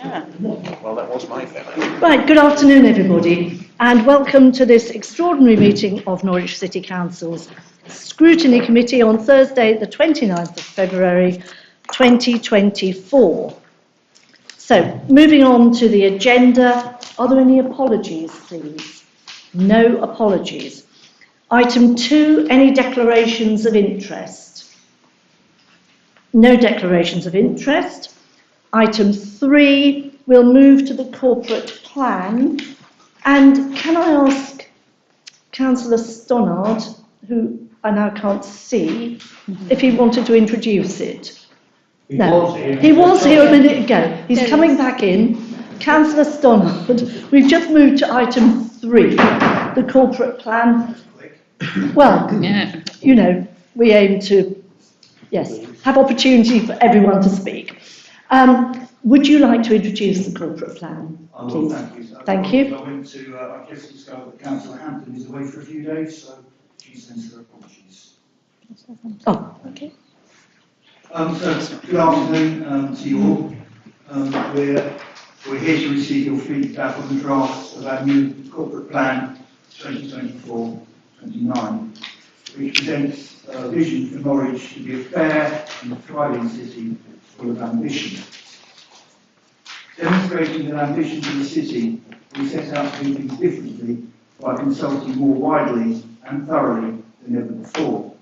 Yeah. Well, that was my family. Right, good afternoon everybody and welcome to this extraordinary meeting of Norwich City Council's Scrutiny Committee on Thursday the 29th of February 2024. So, moving on to the agenda, are there any apologies please? No apologies. Item 2, any declarations of interest? No declarations of interest. Item 3, we'll move to the corporate plan. And can I ask Councillor Stonnard, who I now can't see, if he wanted to introduce it? No, he was here a minute ago. He's coming back in. Councillor Stonnard, we've just moved to item 3, the corporate plan. Well, you know, we aim to, yes, have opportunity for everyone to speak. Would you like to introduce the corporate plan, please? Thank you. I went to, I guess discovered that Councillor Hampton is away for a few days, so she sends her apologies. Oh, okay. So good afternoon to you all. We're here to receive your feedback on the drafts of our new corporate plan 2024-29, which presents a vision for Norwich to be a fair and thriving city full of ambition. Demonstrating that ambition for the city, we set out to do things differently by consulting more widely and thoroughly than ever before.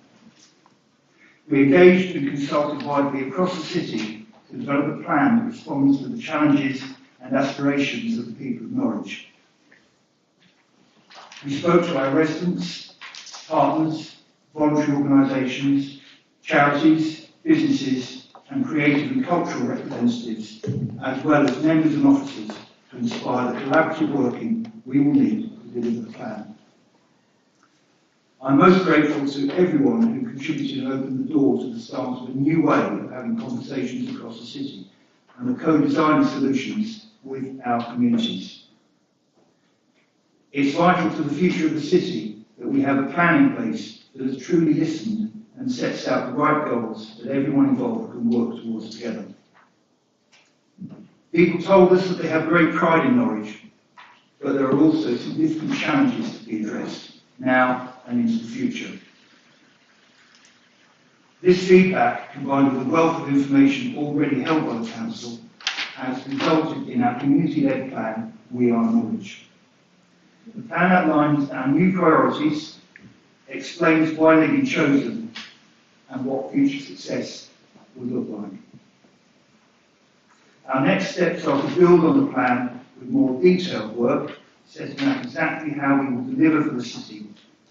We engaged and consulted widely across the city to develop a plan that responds to the challenges and aspirations of the people of Norwich. We spoke to our residents, partners, voluntary organisations, charities, businesses and creative and cultural representatives, as well as members and officers, to inspire the collaborative working we will need to deliver the plan. I'm most grateful to everyone who contributed and opened the door to the start of a new way of having conversations across the city and the co-designing solutions with our communities. It's vital to the future of the city that we have a plan in place that has truly listened and sets out the right goals that everyone involved can work towards together. People told us that they have great pride in Norwich, but there are also significant challenges to be addressed now and into the future. This feedback, combined with the wealth of information already held by the Council, has resulted in our community-led plan, We Are Norwich. The plan outlines our new priorities, explains why they've been chosen, and what future success will look like. Our next steps are to build on the plan with more detailed work, setting out exactly how we will deliver for the city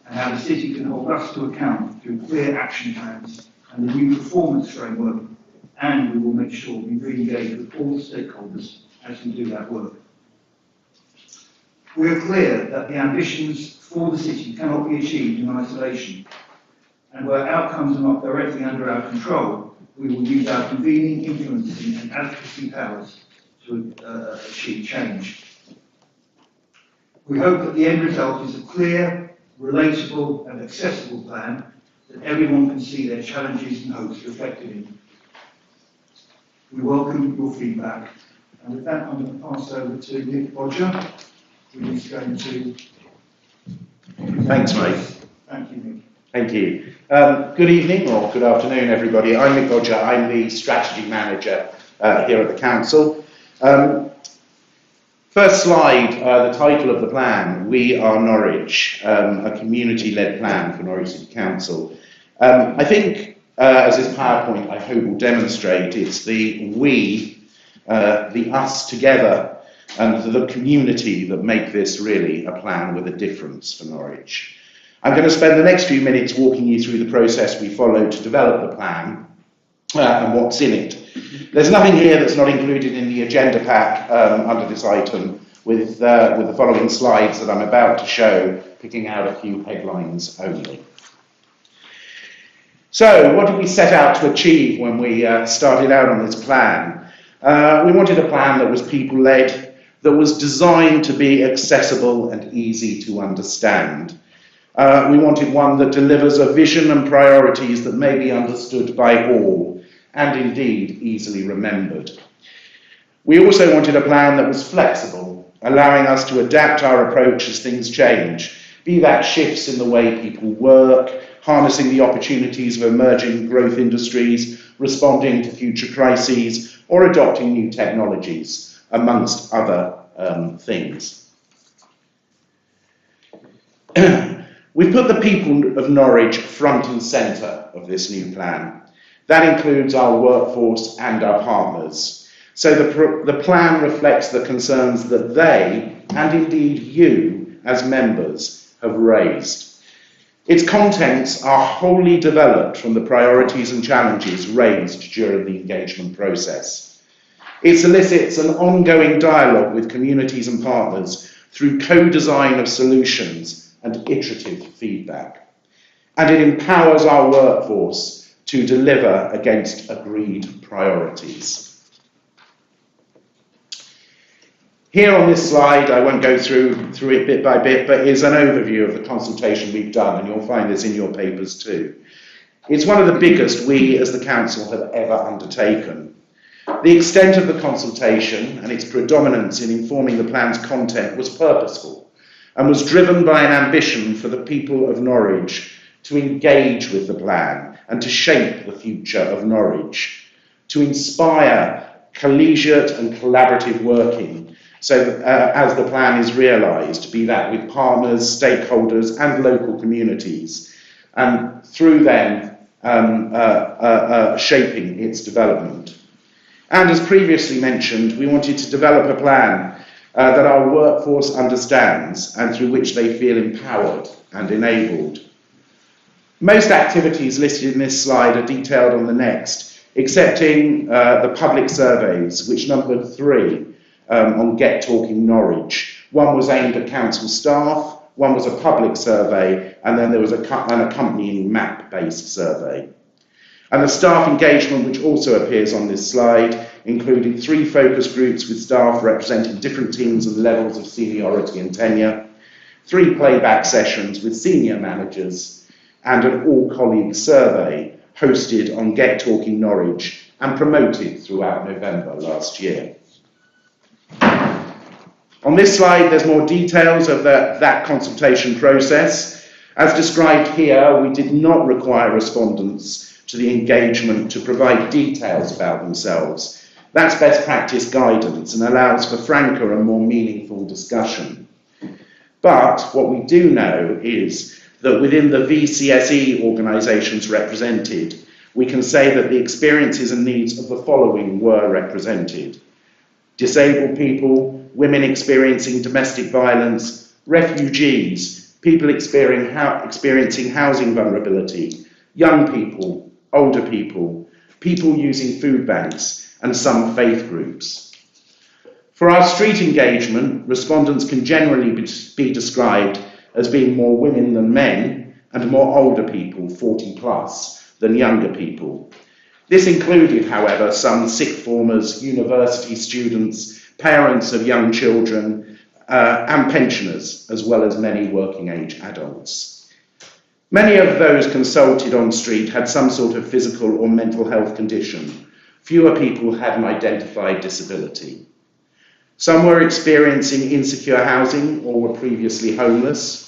and how the city can hold us to account through clear action plans and the new performance framework, and we will make sure we re-engage with all stakeholders as we do that work. We are clear that the ambitions for the city cannot be achieved in isolation, and where outcomes are not directly under our control, we will use our convening, influencing and advocacy powers to achieve change. We hope that the end result is a clear, relatable and accessible plan that everyone can see their challenges and hopes reflected in. We welcome your feedback, and with that I'm going to pass over to Nick Bodger, who is going to... Thanks, Mike. Thank you, Nick. Thank you. Good evening or good afternoon, everybody. I'm Nick Bodger. I'm the strategy manager here at the council. First slide, the title of the plan, We Are Norwich, a community-led plan for Norwich City Council. I think, as this PowerPoint I hope will demonstrate, it's the we, the us together, and the community that make this really a plan with a difference for Norwich. I'm going to spend the next few minutes walking you through the process we followed to develop the plan and what's in it. There's nothing here that's not included in the agenda pack under this item, with the following slides that I'm about to show, picking out a few headlines only. So, what did we set out to achieve when we started out on this plan? We wanted a plan that was people-led, that was designed to be accessible and easy to understand. We wanted one that delivers a vision and priorities that may be understood by all, and indeed easily remembered. We also wanted a plan that was flexible, allowing us to adapt our approach as things change, be that shifts in the way people work, harnessing the opportunities of emerging growth industries, responding to future crises, or adopting new technologies, amongst other things. We've put the people of Norwich front and centre of this new plan. That includes our workforce and our partners. So the plan reflects the concerns that they, and indeed you as members, have raised. Its contents are wholly developed from the priorities and challenges raised during the engagement process. It solicits an ongoing dialogue with communities and partners through co-design of solutions and iterative feedback. And it empowers our workforce to deliver against agreed priorities. Here on this slide, I won't go through it bit by bit, but is an overview of the consultation we've done, and you'll find this in your papers too. It's one of the biggest we as the Council have ever undertaken. The extent of the consultation and its predominance in informing the plan's content was purposeful and was driven by an ambition for the people of Norwich to engage with the plan and to shape the future of Norwich, to inspire collegiate and collaborative working so that, as the plan is realised, be that with partners, stakeholders and local communities, and through them shaping its development. And as previously mentioned, we wanted to develop a plan that our workforce understands and through which they feel empowered and enabled. Most activities listed in this slide are detailed on the next, excepting the public surveys, which numbered 3 on Get Talking Norwich. One was aimed at council staff, one was a public survey, and then there was an accompanying map-based survey. And the staff engagement, which also appears on this slide, included 3 focus groups with staff representing different teams and levels of seniority and tenure, 3 playback sessions with senior managers, and an all-colleague survey hosted on Get Talking Norwich and promoted throughout November last year. On this slide, there's more details of that consultation process. As described here, we did not require respondents to the engagement to provide details about themselves. That's best practice guidance and allows for franker and more meaningful discussion. But what we do know is that within the VCSE organisations represented, we can say that the experiences and needs of the following were represented: disabled people, women experiencing domestic violence, refugees, people experiencing housing vulnerability, young people, older people, people using food banks, and some faith groups. For our street engagement, respondents can generally be described as being more women than men and more older people, 40 plus, than younger people. This included, however, some sixth formers, university students, parents of young children, and pensioners, as well as many working age adults. Many of those consulted on street had some sort of physical or mental health condition. Fewer people had an identified disability. Some were experiencing insecure housing or were previously homeless.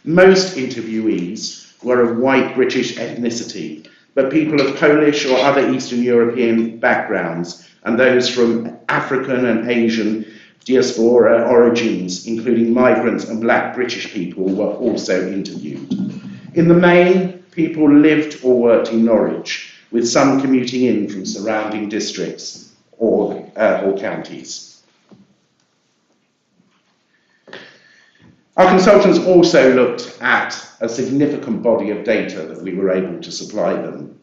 Most interviewees were of white British ethnicity, but people of Polish or other Eastern European backgrounds and those from African and Asian diaspora origins, including migrants and black British people, were also interviewed. In the main, people lived or worked in Norwich, with some commuting in from surrounding districts or counties. Our consultants also looked at a significant body of data that we were able to supply them.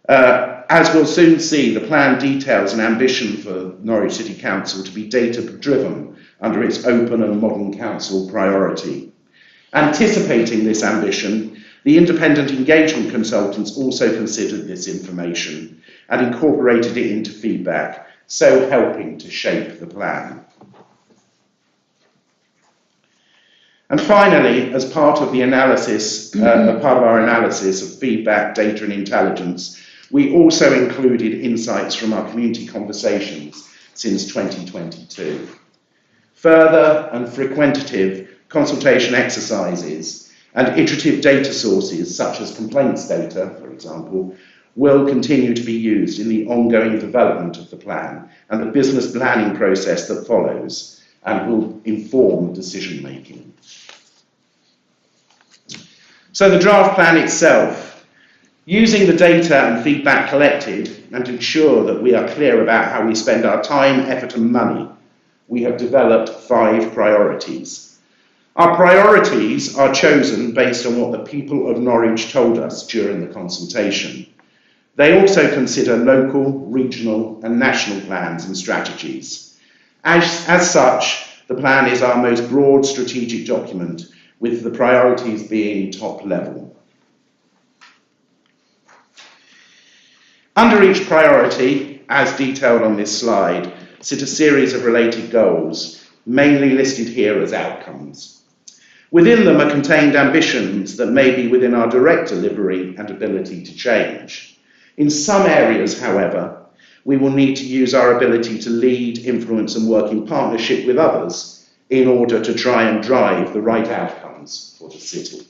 As we'll soon see, the plan details an ambition for Norwich City Council to be data-driven under its open and modern council priority. Anticipating this ambition, the independent engagement consultants also considered this information and incorporated it into feedback, so helping to shape the plan. And finally, as part of the analysis, part of our analysis of feedback, data and intelligence, we also included insights from our community conversations since 2022. Further and frequentative consultation exercises and iterative data sources, such as complaints data, for example, will continue to be used in the ongoing development of the plan and the business planning process that follows, and will inform decision making. So the draft plan itself, using the data and feedback collected and to ensure that we are clear about how we spend our time, effort and money, we have developed 5 priorities. Our priorities are chosen based on what the people of Norwich told us during the consultation. They also consider local, regional and national plans and strategies. As such, the plan is our most broad strategic document, with the priorities being top level. Under each priority, as detailed on this slide, sit a series of related goals, mainly listed here as outcomes. Within them are contained ambitions that may be within our direct delivery and ability to change. In some areas, however, we will need to use our ability to lead, influence and work in partnership with others in order to try and drive the right outcomes for the city.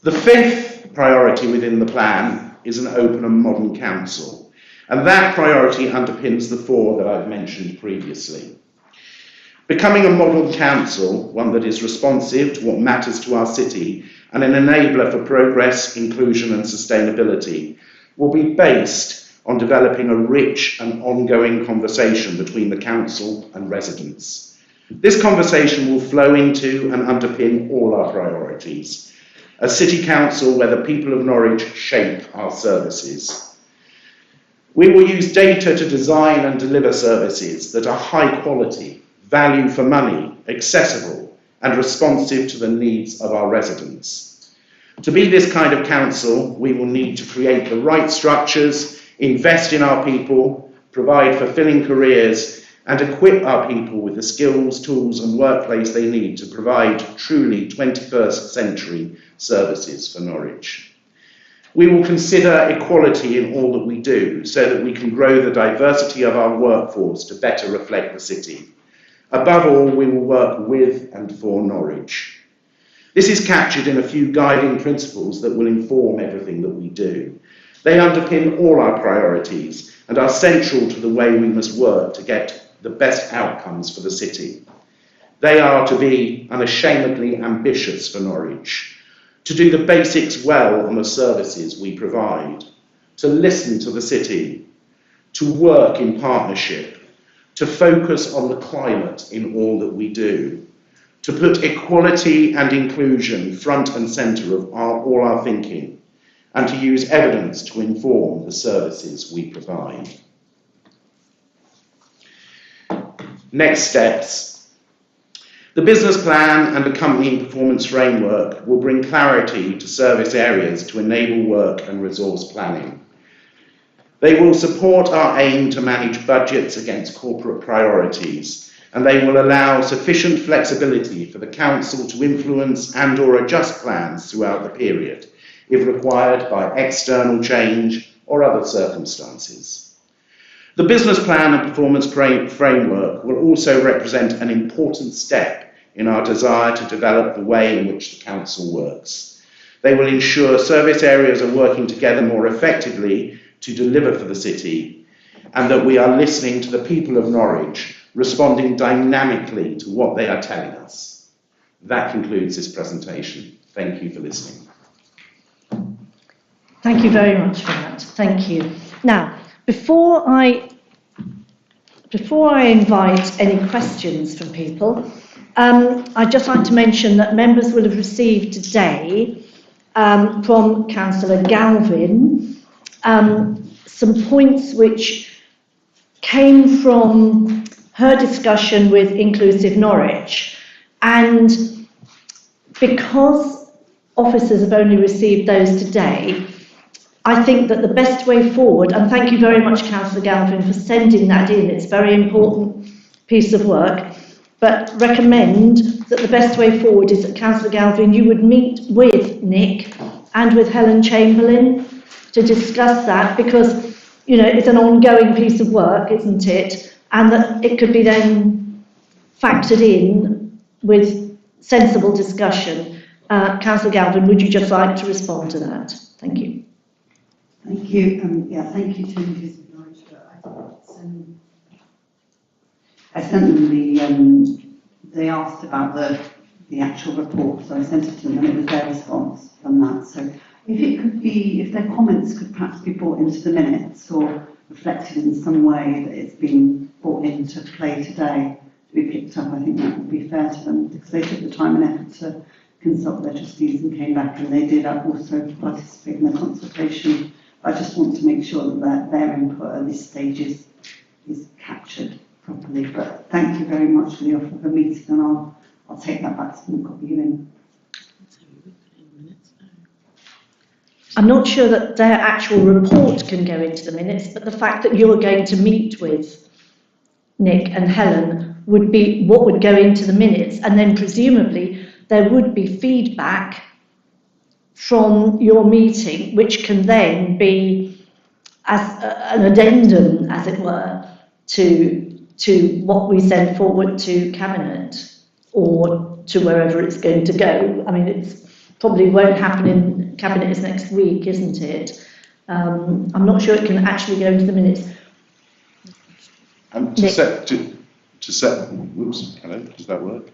The 5th priority within the plan is an open and modern council, and that priority underpins the 4 that I've mentioned previously. Becoming a model council, one that is responsive to what matters to our city and an enabler for progress, inclusion and sustainability, will be based on developing a rich and ongoing conversation between the council and residents. This conversation will flow into and underpin all our priorities. A city council where the people of Norwich shape our services. We will use data to design and deliver services that are high quality, value for money, accessible and responsive to the needs of our residents. To be this kind of council, we will need to create the right structures, invest in our people, provide fulfilling careers and equip our people with the skills, tools and workplace they need to provide truly 21st century services for Norwich. We will consider equality in all that we do so that we can grow the diversity of our workforce to better reflect the city. Above all, we will work with and for Norwich. This is captured in a few guiding principles that will inform everything that we do. They underpin all our priorities and are central to the way we must work to get the best outcomes for the city. They are to be unashamedly ambitious for Norwich, to do the basics well on the services we provide, to listen to the city, to work in partnership, to focus on the climate in all that we do, to put equality and inclusion front and centre of all our thinking, and to use evidence to inform the services we provide. Next steps. The business plan and accompanying performance framework will bring clarity to service areas to enable work and resource planning. They will support our aim to manage budgets against corporate priorities, and they will allow sufficient flexibility for the council to influence and or adjust plans throughout the period, if required by external change or other circumstances. The business plan and performance framework will also represent an important step in our desire to develop the way in which the council works. They will ensure service areas are working together more effectively to deliver for the city, and that we are listening to the people of Norwich, responding dynamically to what they are telling us. That concludes this presentation. Thank you for listening. Thank you very much for that. Thank you. Now, before I invite any questions from people, I'd just like to mention that members will have received today from Councillor Galvin some points which came from her discussion with Inclusive Norwich, and because officers have only received those today, I think that the best way forward, and thank you very much Councillor Galvin for sending that in, it's a very important piece of work, but recommend that the best way forward is that Councillor Galvin, you would meet with Nick and with Helen Chamberlain to discuss that, because it's an ongoing piece of work, isn't it? And that it could be then factored in with sensible discussion. Councillor Galvin, would you just like to respond to that? Thank you. Thank you. Yeah, thank you to Ms. Norwich. I sent them they asked about the actual report, so I sent it to them, and it was their response from that. So if their comments could perhaps be brought into the minutes or reflected in some way that it's been brought into play today to be picked up, I think that would be fair to them, because they took the time and effort to consult their trustees and came back, and they did also participate in the consultation. I just want to make sure that their input at this stage is captured properly. But thank you very much for the offer of a meeting, and I'll take that back to them and copy you in. I'm not sure that their actual report can go into the minutes, but the fact that you're going to meet with Nick and Helen would be what would go into the minutes, and then presumably there would be feedback from your meeting, which can then be as an addendum, as it were, to what we send forward to Cabinet or to wherever it's going to go. I mean, it's probably won't happen in Cabinet is next week, isn't it? I'm not sure it can actually go into the minutes. Hello, does that work?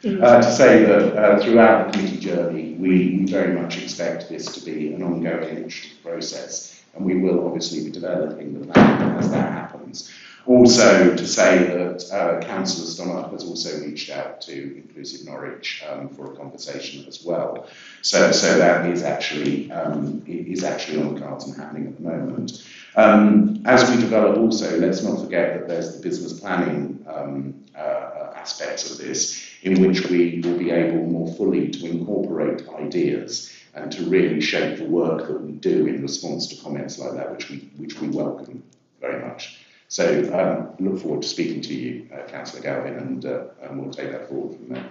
To say that throughout the committee journey, we very much expect this to be an ongoing and iterative process, and we will obviously be developing the plan as that happens. Also, to say that Councillor Stomach has also reached out to Inclusive Norwich for a conversation as well. So that is actually on the cards and happening at the moment. As we develop also, let's not forget that there's the business planning aspects of this, in which we will be able more fully to incorporate ideas and to really shape the work that we do in response to comments like that, which we welcome very much. So look forward to speaking to you, Councillor Galvin, and we'll take that forward from there.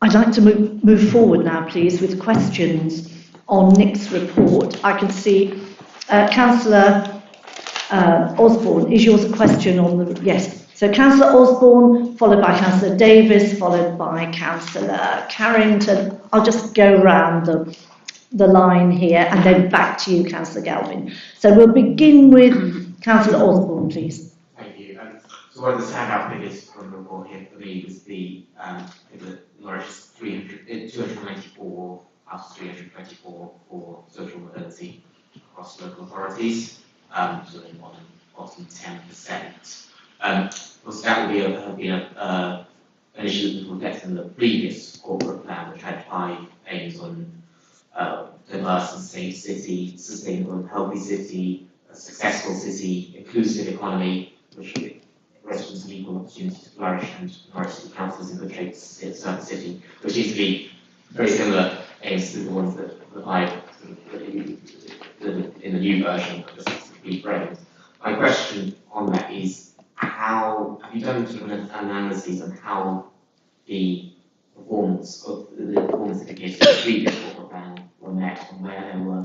I'd like to move forward now, please, with questions on Nick's report. I can see Councillor Osborne, is yours a question on the... Yes. So Councillor Osborne, followed by Councillor Davis, followed by Councillor Carrington. I'll just go around the line here and then back to you, Councillor Galvin. So we'll begin with Councillor Osborne, please. Thank you. So one of the standout figures from the report here for me was the Norwich is 294 out of 324 for social mobility across local authorities, so in bottom 10%. Also, that would have been an issue that was reflected in the previous corporate plan, which had 5 aims on diverse and safe city, sustainable and healthy city, a successful city, inclusive economy, which residents have equal opportunity to flourish, and Norwich City Council is in good shape to serve the city, which seems to be very similar aims to the ones that I in the new version of the complete framed. My question on that is, how have you done sort of an analysis on how the performance indicators of the previous corporate plan were met, and where there were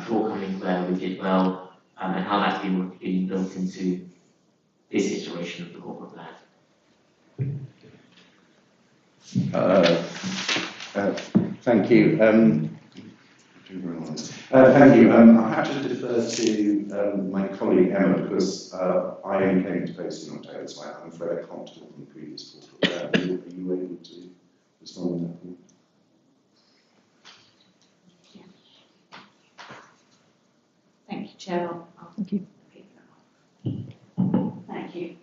shortcomings, where we did well, and how that's been built into this iteration of the corporate plan? Thank you. Thank you. I have to defer to my colleague Emma, because I only came to post in October, so I'm afraid I can't talk on the previous corporate plan. Are you able to respond to that, please? Thank you, Chair. Thank you. Thank you,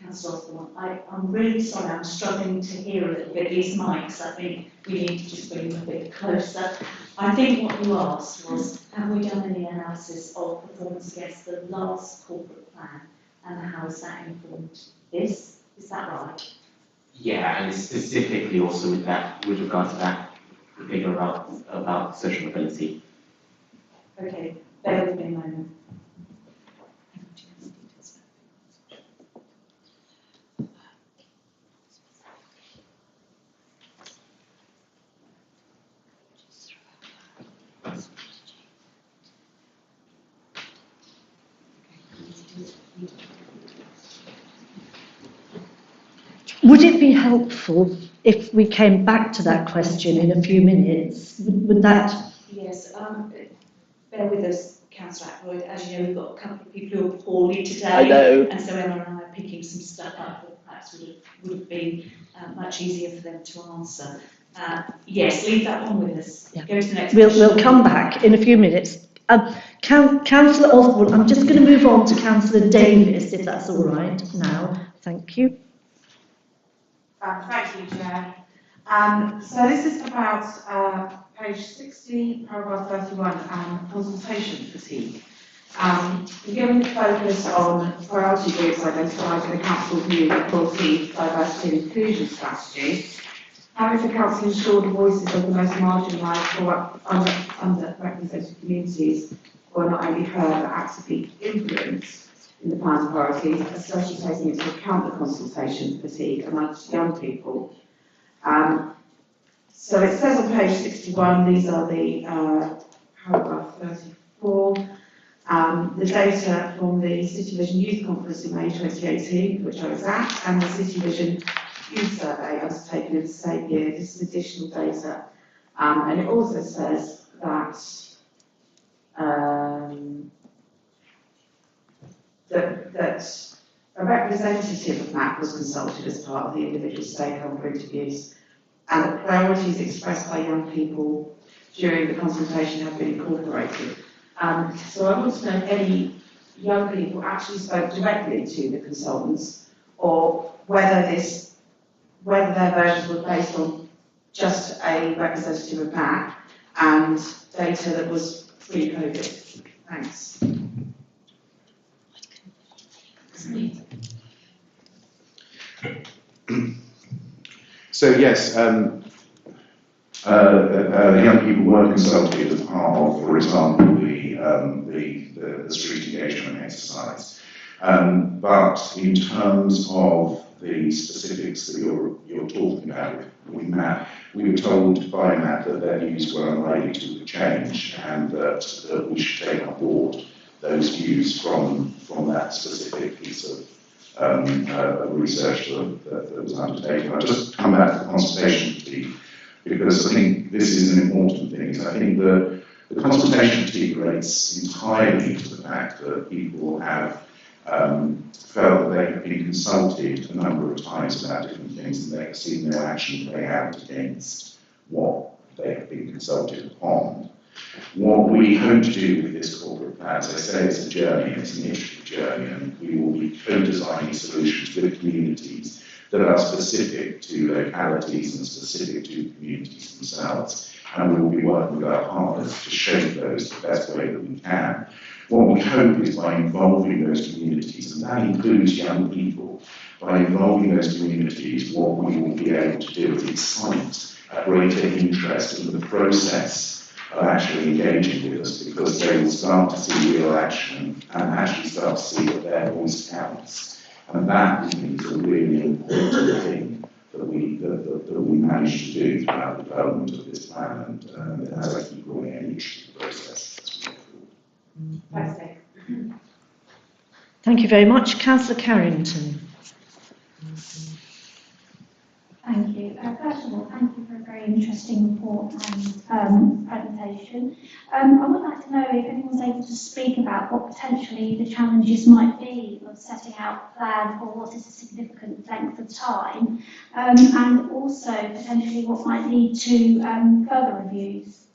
Councillor Osborne. I'm really sorry, I'm struggling to hear a little bit. These mics, I think we need to just bring them a bit closer. I think what you asked was, have we done any analysis of performance against the last corporate plan, and how has that informed this? Is that right? Yeah, and specifically also with regard to that figure about social mobility. Okay, bear with me a moment. Would it be helpful if we came back to that question in a few minutes? Would that? Yes, bear with us, Councillor Ackroyd. As you know, we've got a couple of people who are poorly today. I know. And so Emma and I are picking some stuff up that perhaps would have been much easier for them to answer. Yes, leave that one with us. Yeah. Go to the next We'll come back in a few minutes. Councillor Osborne, I'm just going to move on to Councillor Davis, if that's all right now. Thank you. Thank you, Chair. So this is about page 60, paragraph 31, consultation fatigue. Given the focus on priority groups identified in the Council's new equality, diversity and inclusion strategy, how is the Council ensure the voices of the most marginalised or underrepresented communities were not only heard but actively influenced in the plan's priorities, especially taking into account the consultation fatigue amongst young people? So it says on page 61, these are the paragraph 34, the data from the City Vision Youth Conference in May 2018, which I was at, and the City Vision Youth Survey undertaken in the same year. This is additional data. And it also says that that a representative of MAP was consulted as part of the individual stakeholder interviews, and the priorities expressed by young people during the consultation have been incorporated. So I want to know if any young people actually spoke directly to the consultants, or whether their versions were based on just a representative of MAP and data that was pre-COVID. Thanks. So yes, the young people were consulted as part of, for example, the street engagement exercise. But in terms of the specifics that you're talking about with Matt, we were told by Matt that their views were unlikely to change, and that we should take on board those views from that specific piece of research that was undertaken. I'll just come back to the consultation fatigue, because I think this is an important thing. I think the consultation fatigue relates entirely to the fact that people have felt that they have been consulted a number of times about different things, and they have seen no action play out against what they have been consulted upon. What we hope to do with this corporate plan, as I say, it's a journey, it's an iterative journey, and we will be co-designing solutions with communities that are specific to localities and specific to communities themselves. And we will be working with our partners to shape those the best way that we can. What we hope is by involving those communities, and that includes young people, by involving those communities, what we will be able to do is excite a greater interest in the process of actually engaging with us, because they will start to see real action and actually start to see that their voice counts. And that, I think, is a really important thing that we managed to do throughout the development of this plan, and as I keep calling it, an iterative process as we go forward. Thanks, Nick. Thank you very much. Councillor Carrington. Thank you. First of all, thank you for a very interesting report and presentation. I would like to know if anyone's able to speak about what potentially the challenges might be of setting out a plan for what is a significant length of time, and also potentially what might lead to further reviews.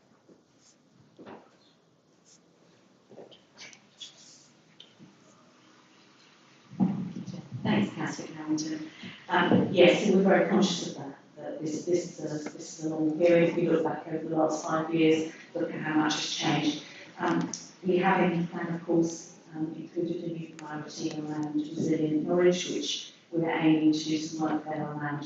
Thanks, Councillor Carrington. Yes, we're very conscious of that this is a long period. If we look back over the last 5 years, look at how much has changed. We have in the plan, of course, included a new priority around resilient Norwich, which we're aiming to do some work there around,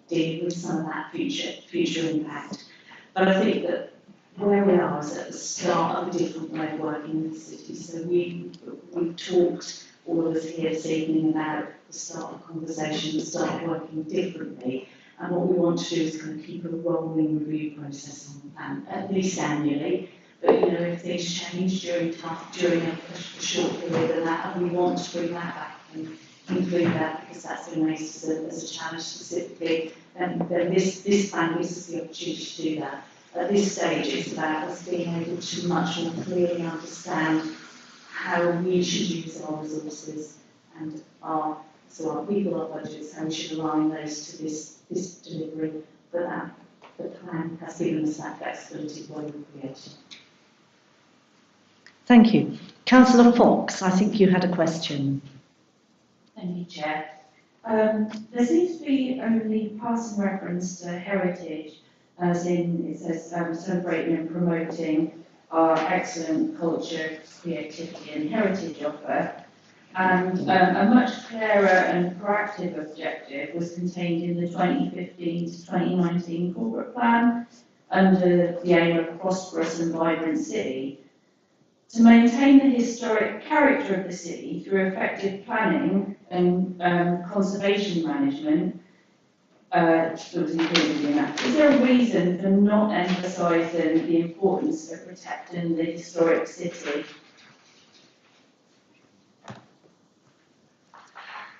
dealing with some of that future impact. But I think that where we are is at the start of a different way of working in the city. So we've talked, all of us here this evening, about the start of conversation, the start of working differently. And what we want to do is kind of keep a rolling review process on the plan, at least annually, But, you know, if things change during a short period and that, and we want to bring that back and include that because that's been raised as a challenge specifically, then this plan gives us the opportunity to do that. At this stage, it's about us being able to much more clearly understand how we should use our resources and our people, our budgets, how we should align those to this delivery. But that the plan has given us that flexibility when we create it. Thank you. Councillor Fox, I think you had a question. Thank you, Chair. There seems to be only passing reference to heritage, as in it says celebrating and promoting our excellent culture, creativity and heritage offer. And a much clearer and proactive objective was contained in the 2015 to 2019 corporate plan under the aim of a prosperous and vibrant city. To maintain the historic character of the city through effective planning and conservation management, that was included in that. Is there a reason for not emphasising the importance of protecting the historic city?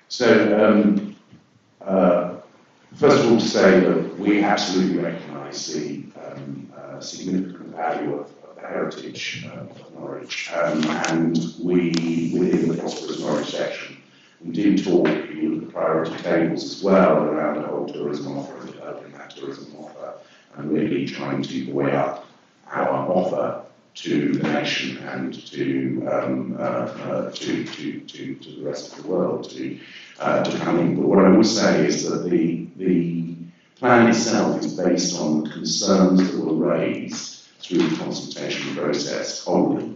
So, first of all, to say that we absolutely recognise the significant value of the heritage of Norwich, and we, within the Prosperous Norwich section, we do talk, if you look at the priority tables as well, around the whole tourism offer and developing that tourism offer, and really trying to weigh up our offer to the nation and to the rest of the world to come in. But what I would say is that the plan itself is based on concerns that were raised through the consultation process wholly.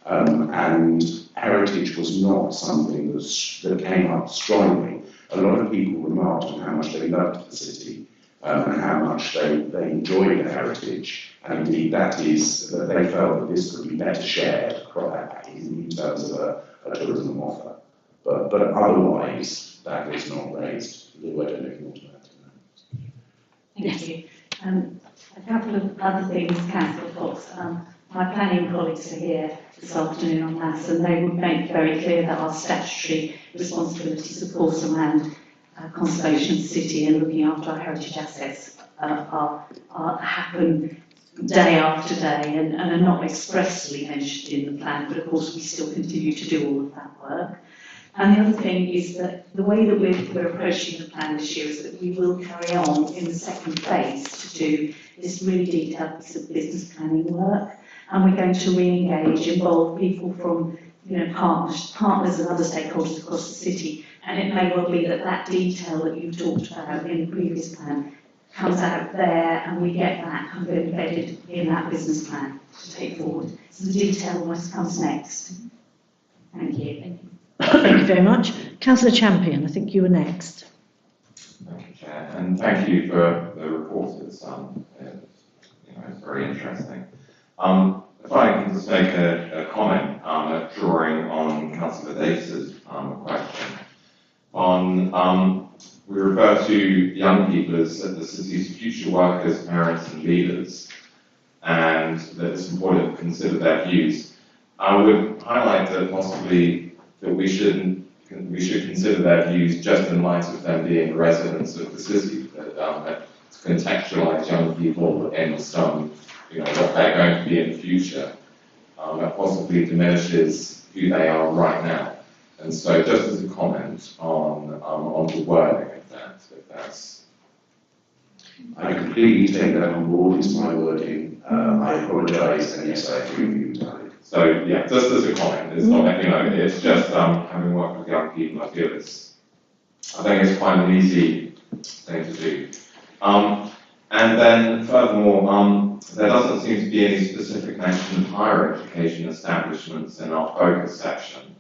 And heritage was not something that came up strongly. A lot of people remarked on how much they loved the city and how much they enjoyed the heritage. And indeed, that is that they felt that this could be better shared in terms of a tourism offer. But otherwise, that was not raised. Lou, I don't know if you want to add to that. Thank you. A couple of other things, Councillor Fox. My planning colleagues are here this afternoon on that, and they would make very clear that our statutory responsibilities, of course, around conservation of the city and looking after our heritage assets happen day after day and are not expressly mentioned in the plan, but of course we still continue to do all of that work. And the other thing is that the way that we're approaching the plan this year is that we will carry on in the second phase to do this really detailed piece of business planning work, and we're going to re-engage, involve people from partners and other stakeholders across the city, and it may well be that detail that you talked about in the previous plan comes out there and we get that kind of embedded in that business plan to take forward. So the detail almost comes next. Thank you. Thank you. Thank you very much. Councillor Champion, I think you were next. Thank you, Chair, and thank you for the report. It's very interesting. If I can just make a comment, drawing on Councillor Dace's question. We refer to young people as the city's future workers, parents and leaders, and that it's important to consider their views. I would highlight that possibly that we should consider their views just in light of them being residents of the city, that to contextualise young people in some, what they're going to be in the future, that possibly diminishes who they are right now. And so, just as a comment on the wording of that, if that's. I completely take that on board. It's my wording. I apologise, and yes, I agree with you entirely. So yeah, just as a comment, it's not, it's just having worked with young people, I think it's quite an easy thing to do. And then furthermore, there doesn't seem to be any specific mention of higher education establishments in our focus section.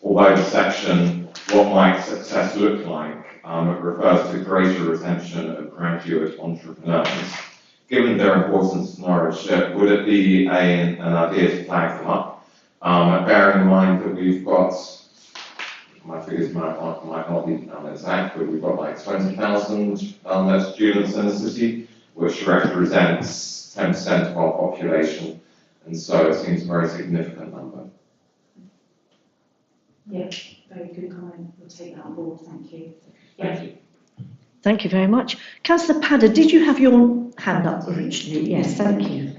Although the section, what might success look like, it refers to greater retention of graduate entrepreneurs. Given their importance to Norwich, would it be an idea to flag them up? Bearing in mind that we've got, my figures might not be exact, but we've got like 20,000 students in the city, which represents 10% of our population. And so it seems a very significant number. Yeah, very good comment. We'll take that on board. Thank you. Thank you. Thank you very much. Councillor Padder, did you have your hand up originally? Yes, thank you.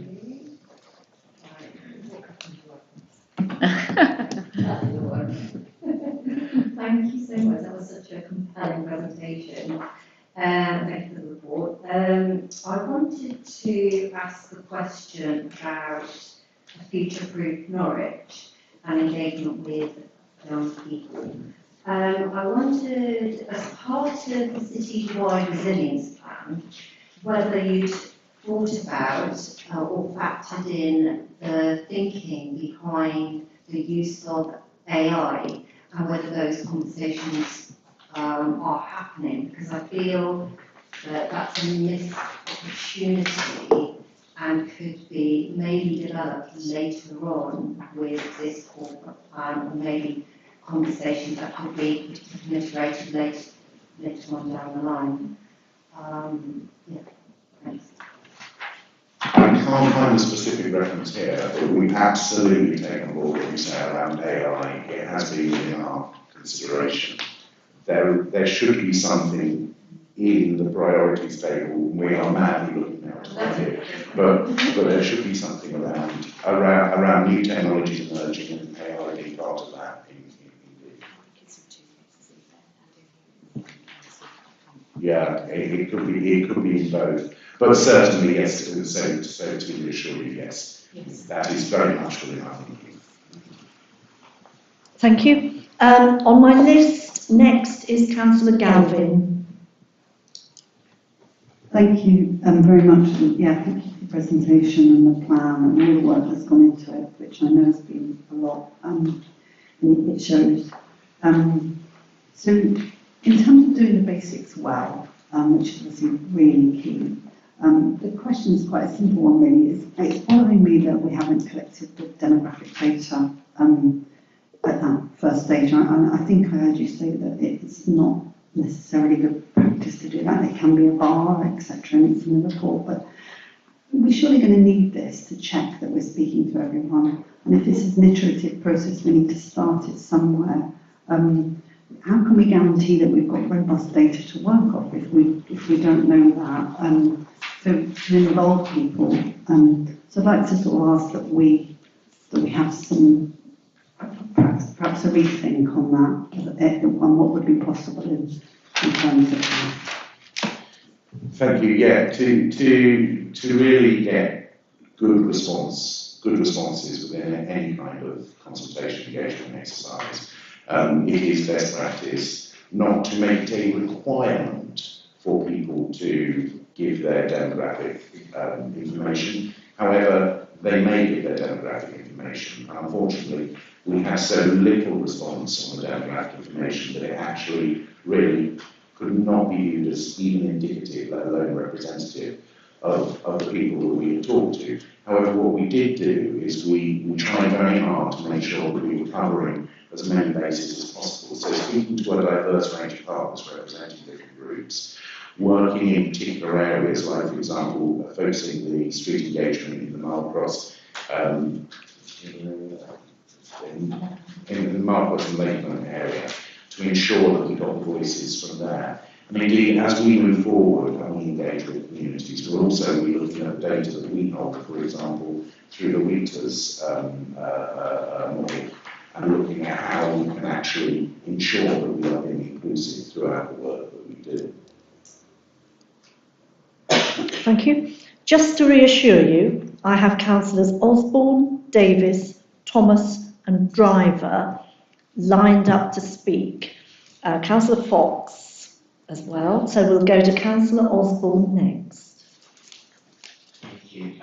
Thank you so much. That was such a compelling presentation. Thank you for the report. I wanted to ask a question about a future-proof Norwich and engagement with young people. I wondered, as part of the city-wide resilience plan, whether you'd thought about or factored in the thinking behind the use of AI and whether those conversations are happening, because I feel that that's a missed opportunity and could be maybe developed later on with this corporate plan, or maybe conversations that could be integrated later on down the line. Yeah, thanks. I can't find a specific reference here, but we absolutely take on board what you say around AI. It has been in our consideration. There should be something in the priorities table. We are madly looking now to find it, but there should be something around new technologies emerging and AI being part of that. Yeah, it could be in both. But certainly, yes, so to reassure you, yes, that is very much within our thinking. Thank you. On my list next is Councillor Galvin. Thank you very much. Yeah, thank you for the presentation and the plan and all the work that's gone into it, which I know has been a lot, and it shows. So, in terms of doing the basics well, which is obviously really key, the question is quite a simple one really. It's bothering me that we haven't collected the demographic data at that first stage. I think I heard you say that it's not necessarily good practice to do that. It can be a bar, etc., and it's in the report, but we're surely going to need this to check that we're speaking to everyone. And if this is an iterative process, we need to start it somewhere. How can we guarantee that we've got robust data to work off if we don't know that? So to involve people. So I'd like to sort of ask that we have some perhaps a rethink on that, on what would be possible in terms of that. Thank you. Yeah, to really get good responses within any kind of consultation, engagement exercise. It is best practice not to make it a requirement for people to give their demographic information. However, they may give their demographic information. Unfortunately, we have so little response on the demographic information that it actually really could not be viewed as even indicative, let alone representative, of the people that we had talked to. However, what we did do is we tried very hard to make sure that we were covering as many bases as possible. So speaking to a diverse range of partners representing different groups, working in particular areas, like, for example, focusing the street engagement in the Marlcross, in the Marlcross and Lakeland area, to ensure that we got the voices from there. And indeed, as we move forward and we engage with communities, we'll also be looking at the data that we hold, for example, through the Reuters model, and looking at how we can actually ensure that we are being inclusive throughout the work that we do. Thank you. Just to reassure you, I have Councillors Osborne, Davis, Thomas and Driver lined up to speak. Councillor Fox as well. So we'll go to Councillor Osborne next. Thank you.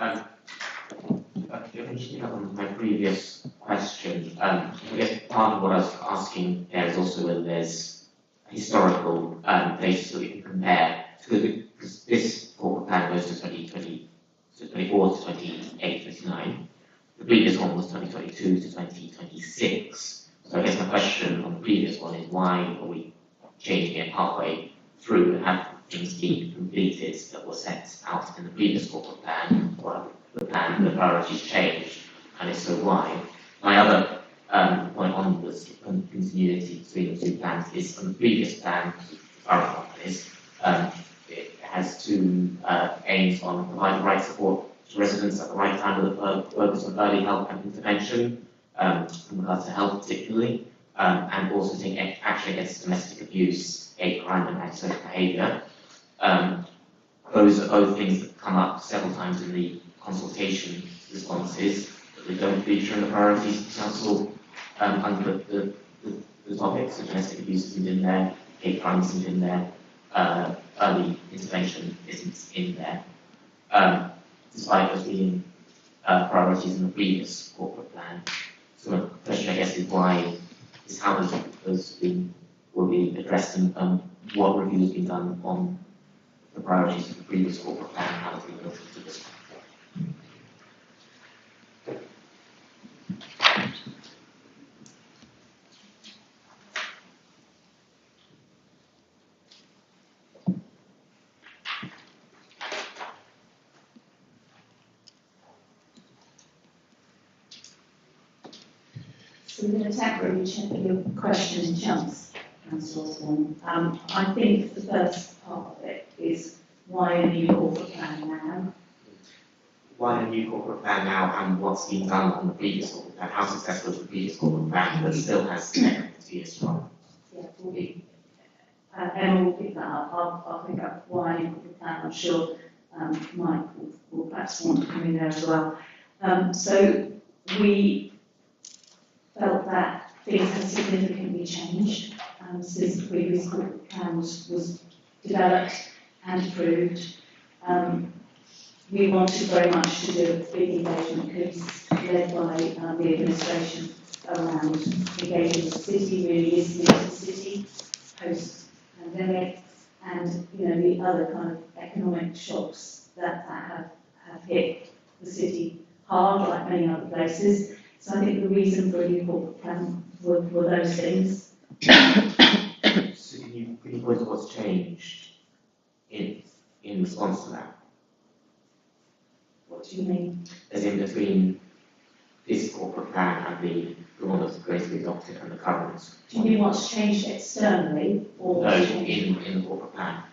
Finishing up on my previous question, I guess part of what I was asking there is also whether there's historical data so we can compare, because this corporate plan goes to 2020, so 24 to 28, 29. The previous one was 2022 to 2026. So I guess my question on the previous one is why are we changing it halfway through and have things been completed that were set out in the previous corporate plan, or the plan, the priorities changed? and if so, why? My other point on was continuity between the two plans is on the previous plan, the current one is, it has two aims on providing the right support to residents at the right time with a focus on early help and intervention, in regards to health particularly, and also taking action against domestic abuse, hate crime and antisocial behaviour. Those are both things that come up several times in the consultation responses, but they don't feature in the priorities of the council under the topics. So domestic abuse isn't in there, hate crime isn't in there, early intervention isn't in there, despite those being priorities in the previous corporate plan. So the question, I guess, is how those will be addressed, and what review has been done on the priorities of the previous corporate plan and how it's been built into this one. So we're going to tackle your question in chunks, Councillor Swan. I think the first part of it is why a new corporate plan now? Why a new corporate plan now, and what's been done on the previous corporate plan? How successful is the previous corporate plan that still has technical to be strong? Yeah, we'll be, Emma will pick that up. I'll pick up why a new corporate plan. I'm sure Mike will perhaps want to come in there as well. So we felt that things had significantly changed since the previous corporate plan was developed and approved. We wanted very much to do a big engagement piece led by the administration around engaging the city, really listening to the city post-pandemic, and the other kind of economic shocks that have hit the city hard, like many other places. So I think the reason for a new corporate plan were those things. So can you point to what's changed in response to that? What do you mean? As in between this corporate plan and the one that's going to be adopted and the current? Do you mean what's changed externally, or No, what's changed? in the corporate plan.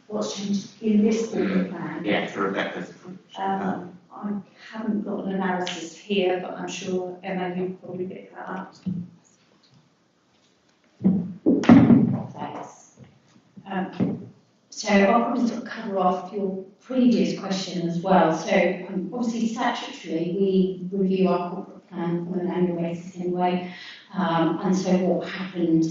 What's changed in this corporate plan? Yeah, to reflect those. I haven't got an analysis here, but I'm sure Emma, you probably pick that up. Thanks. So I'll probably sort of cover off your previous question as well. So obviously statutorily we review our corporate plan on an annual basis anyway. And so what happened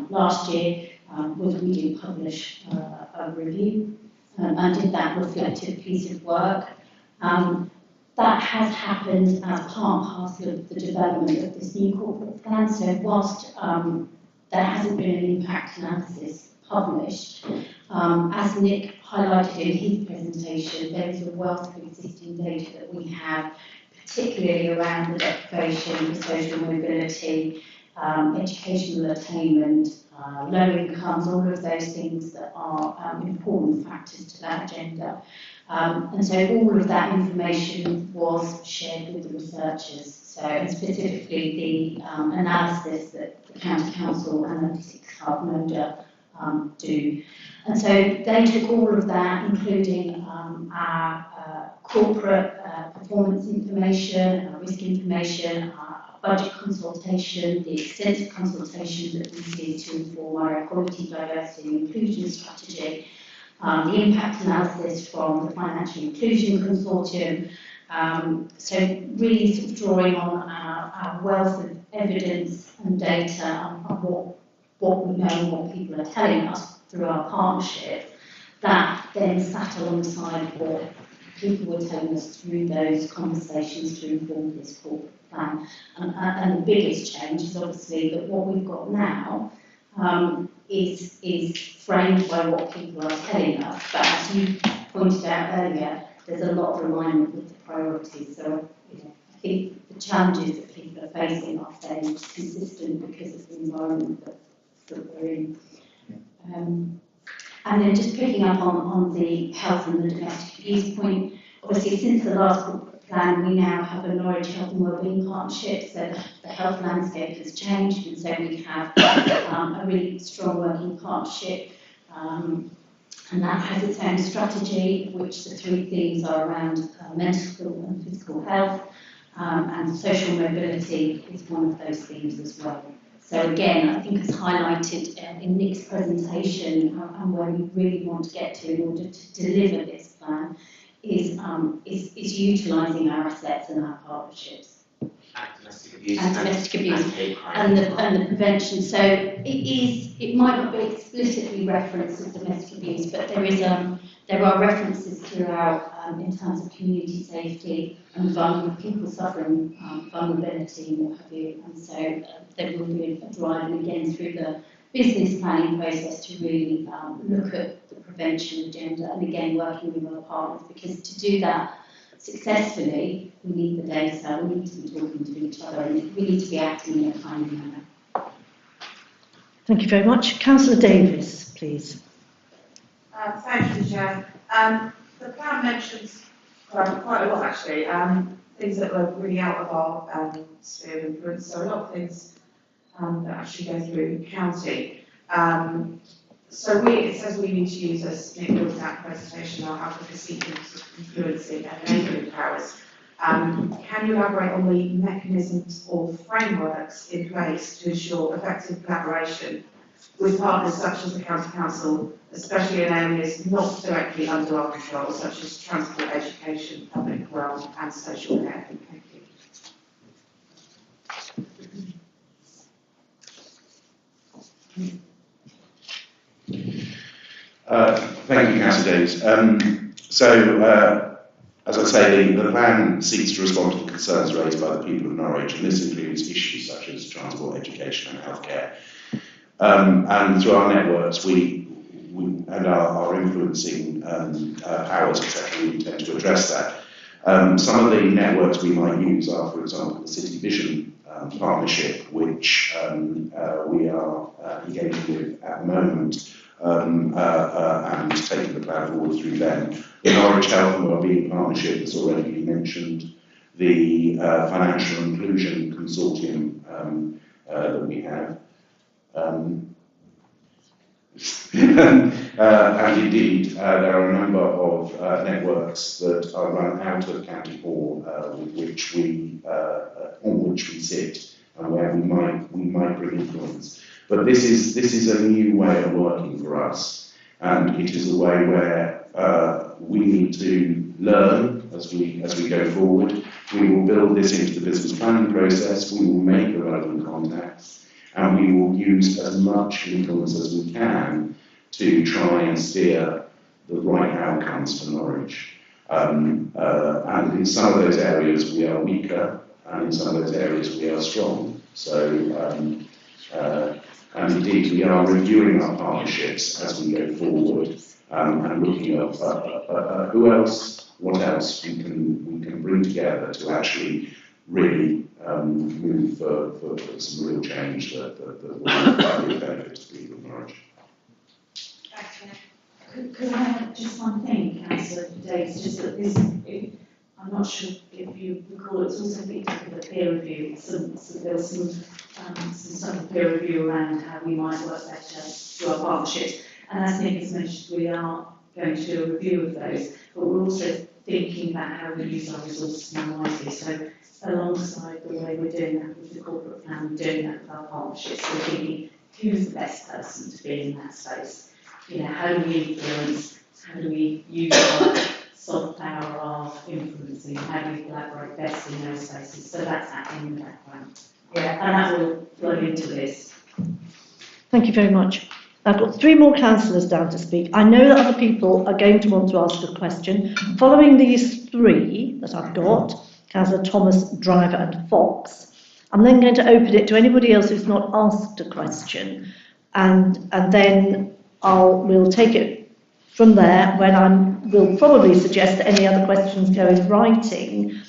last year was we did publish a review and did that reflective piece of work. That has happened as part and parcel of the development of this new corporate plan. So whilst there hasn't been an impact analysis published, as Nick highlighted in his presentation, there is a wealth of existing data that we have, particularly around the deprivation, the social mobility, educational attainment, low incomes, all of those things that are important factors to that agenda. And so all of that information was shared with the researchers. So and specifically the analysis that the County Council Analytics Hub, NODA, do. And so they took all of that, including our corporate performance information, our risk information, our budget consultation, the extensive consultation that we did to inform our equality, diversity and inclusion strategy, the impact analysis from the Financial Inclusion Consortium. So really sort of drawing on our wealth of evidence and data on what we know and what people are telling us through our partnership, that then sat alongside what people were telling us through those conversations to inform this corporate plan. And the biggest change is obviously that what we've got now is framed by what people are telling us. But as you pointed out earlier, there's a lot of alignment with the priorities. So I think the challenges that people are facing are fairly consistent because of the environment that we're in. And then just picking up on the health and the domestic abuse point, obviously since the last corporate plan, we now have a Norwich Health and Wellbeing Partnership, so the health landscape has changed, and so we have a really strong working partnership, and that has its own strategy, which the three themes are around mental and physical health, and social mobility is one of those themes as well. So again, I think as highlighted in Nick's presentation, and where we really want to get to in order to deliver this plan, is utilising our assets and our partnerships. And domestic abuse. And domestic abuse. And hate crime. And the prevention. So it might not be explicitly referenced as domestic abuse, but there are references throughout in terms of community safety and people suffering vulnerability and what have you. And so there will be a drive, and again through the business planning process, to really look at the prevention agenda, and again working with our partners, because to do that successfully we need the data, we need to be talking to each other, and we need to be acting in a timely manner. Thank you very much. Councillor Davis, please. Thank you, Chair. The plan mentions quite a lot, actually, things that were really out of our sphere of influence, so a lot of things that actually go through the county. So it says we need to use, as Nick looked at the presentation, our advocacy, influencing and enabling powers. Can you elaborate on the mechanisms or frameworks in place to ensure effective collaboration with partners such as the County Council, especially in areas not directly under our control, such as transport, education, public realm and social care? Thank you. Thank you, Councillor Davies. As I say, the plan seeks to respond to the concerns raised by the people of Norwich, and this includes issues such as transport, education and healthcare. And through our networks, we and our influencing powers, etc., we intend to address that. Some of the networks we might use are, for example, the City Vision partnership, which we are engaging with at the moment, and taking the plan forward through them. The Norwich Health and Wellbeing Partnership has already been mentioned. The Financial Inclusion Consortium that we have. And indeed, there are a number of networks that are run out of County Hall, on which we sit, and where we might bring influence. But this is a new way of working for us, and it is a way where we need to learn as we go forward. We will build this into the business planning process. We will make the relevant contacts, and we will use as much influence as we can to try and steer the right outcomes for Norwich. And in some of those areas we are weaker, and in some of those areas we are strong. So, and indeed we are reviewing our partnerships as we go forward, and looking at what else we can bring together to actually really move for some real change that will be a benefit to people of Norwich. Could I add just one thing, Councillor Davies, just that this, I'm not sure if you recall, it's also picked up with a peer review. There was some peer review around how we might work better through our partnerships. And as Nick has mentioned, we are going to do a review of those, but we're also thinking about how we use our resources more wisely. So alongside the way we're doing that with the corporate plan, we're doing that with our partnerships. So we're thinking, who's the best person to be in that space? You know, how do we influence? How do we use our soft power, our influencing? How do we collaborate best in those spaces? So that's happening in the background. Yeah, and that will flow into this. Thank you very much. I've got 3 more councillors down to speak. I know that other people are going to want to ask a question. Following these 3 that I've got, Councillor Thomas, Driver and Fox, I'm then going to open it to anybody else who's not asked a question, and then we'll take it from there, when we'll probably suggest that any other questions go in writing,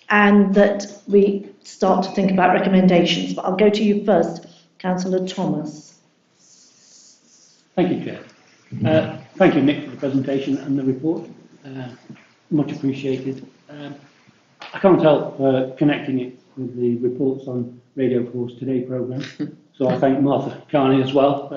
and that we start to think about recommendations. But I'll go to you first, Councillor Thomas. Thank you, Chair. Thank you, Nick, for the presentation and the report. Much appreciated. I can't help connecting it with the reports on Radio 4's Today programme. So I thank Martha Carney as well,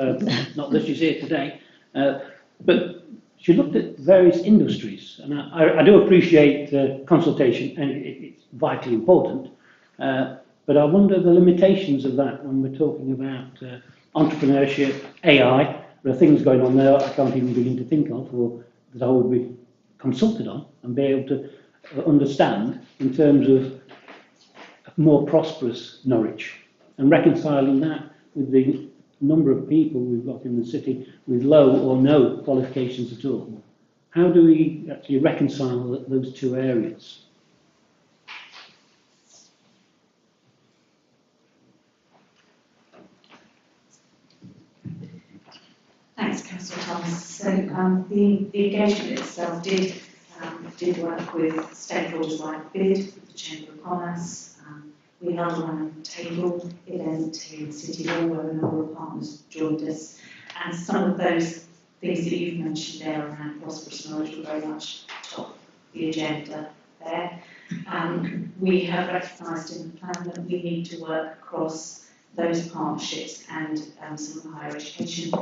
not that she's here today. But she looked at various industries, and I do appreciate consultation, and it's vitally important. But I wonder the limitations of that when we're talking about entrepreneurship, AI. There are things going on there I can't even begin to think of, or that I would be consulted on and be able to understand in terms of a more prosperous Norwich, and reconciling that with the number of people we've got in the city with low or no qualifications at all. How do we actually reconcile those two areas? Thanks, Councillor Thomas. So the engagement itself did work with stakeholders like BID, the Chamber of Commerce. We held a round table event here in City Hall where a number of partners joined us, and some of those things that you've mentioned there around prosperous Norwich were very much top of the agenda there. We have recognised in the plan that we need to work across those partnerships and some of the higher education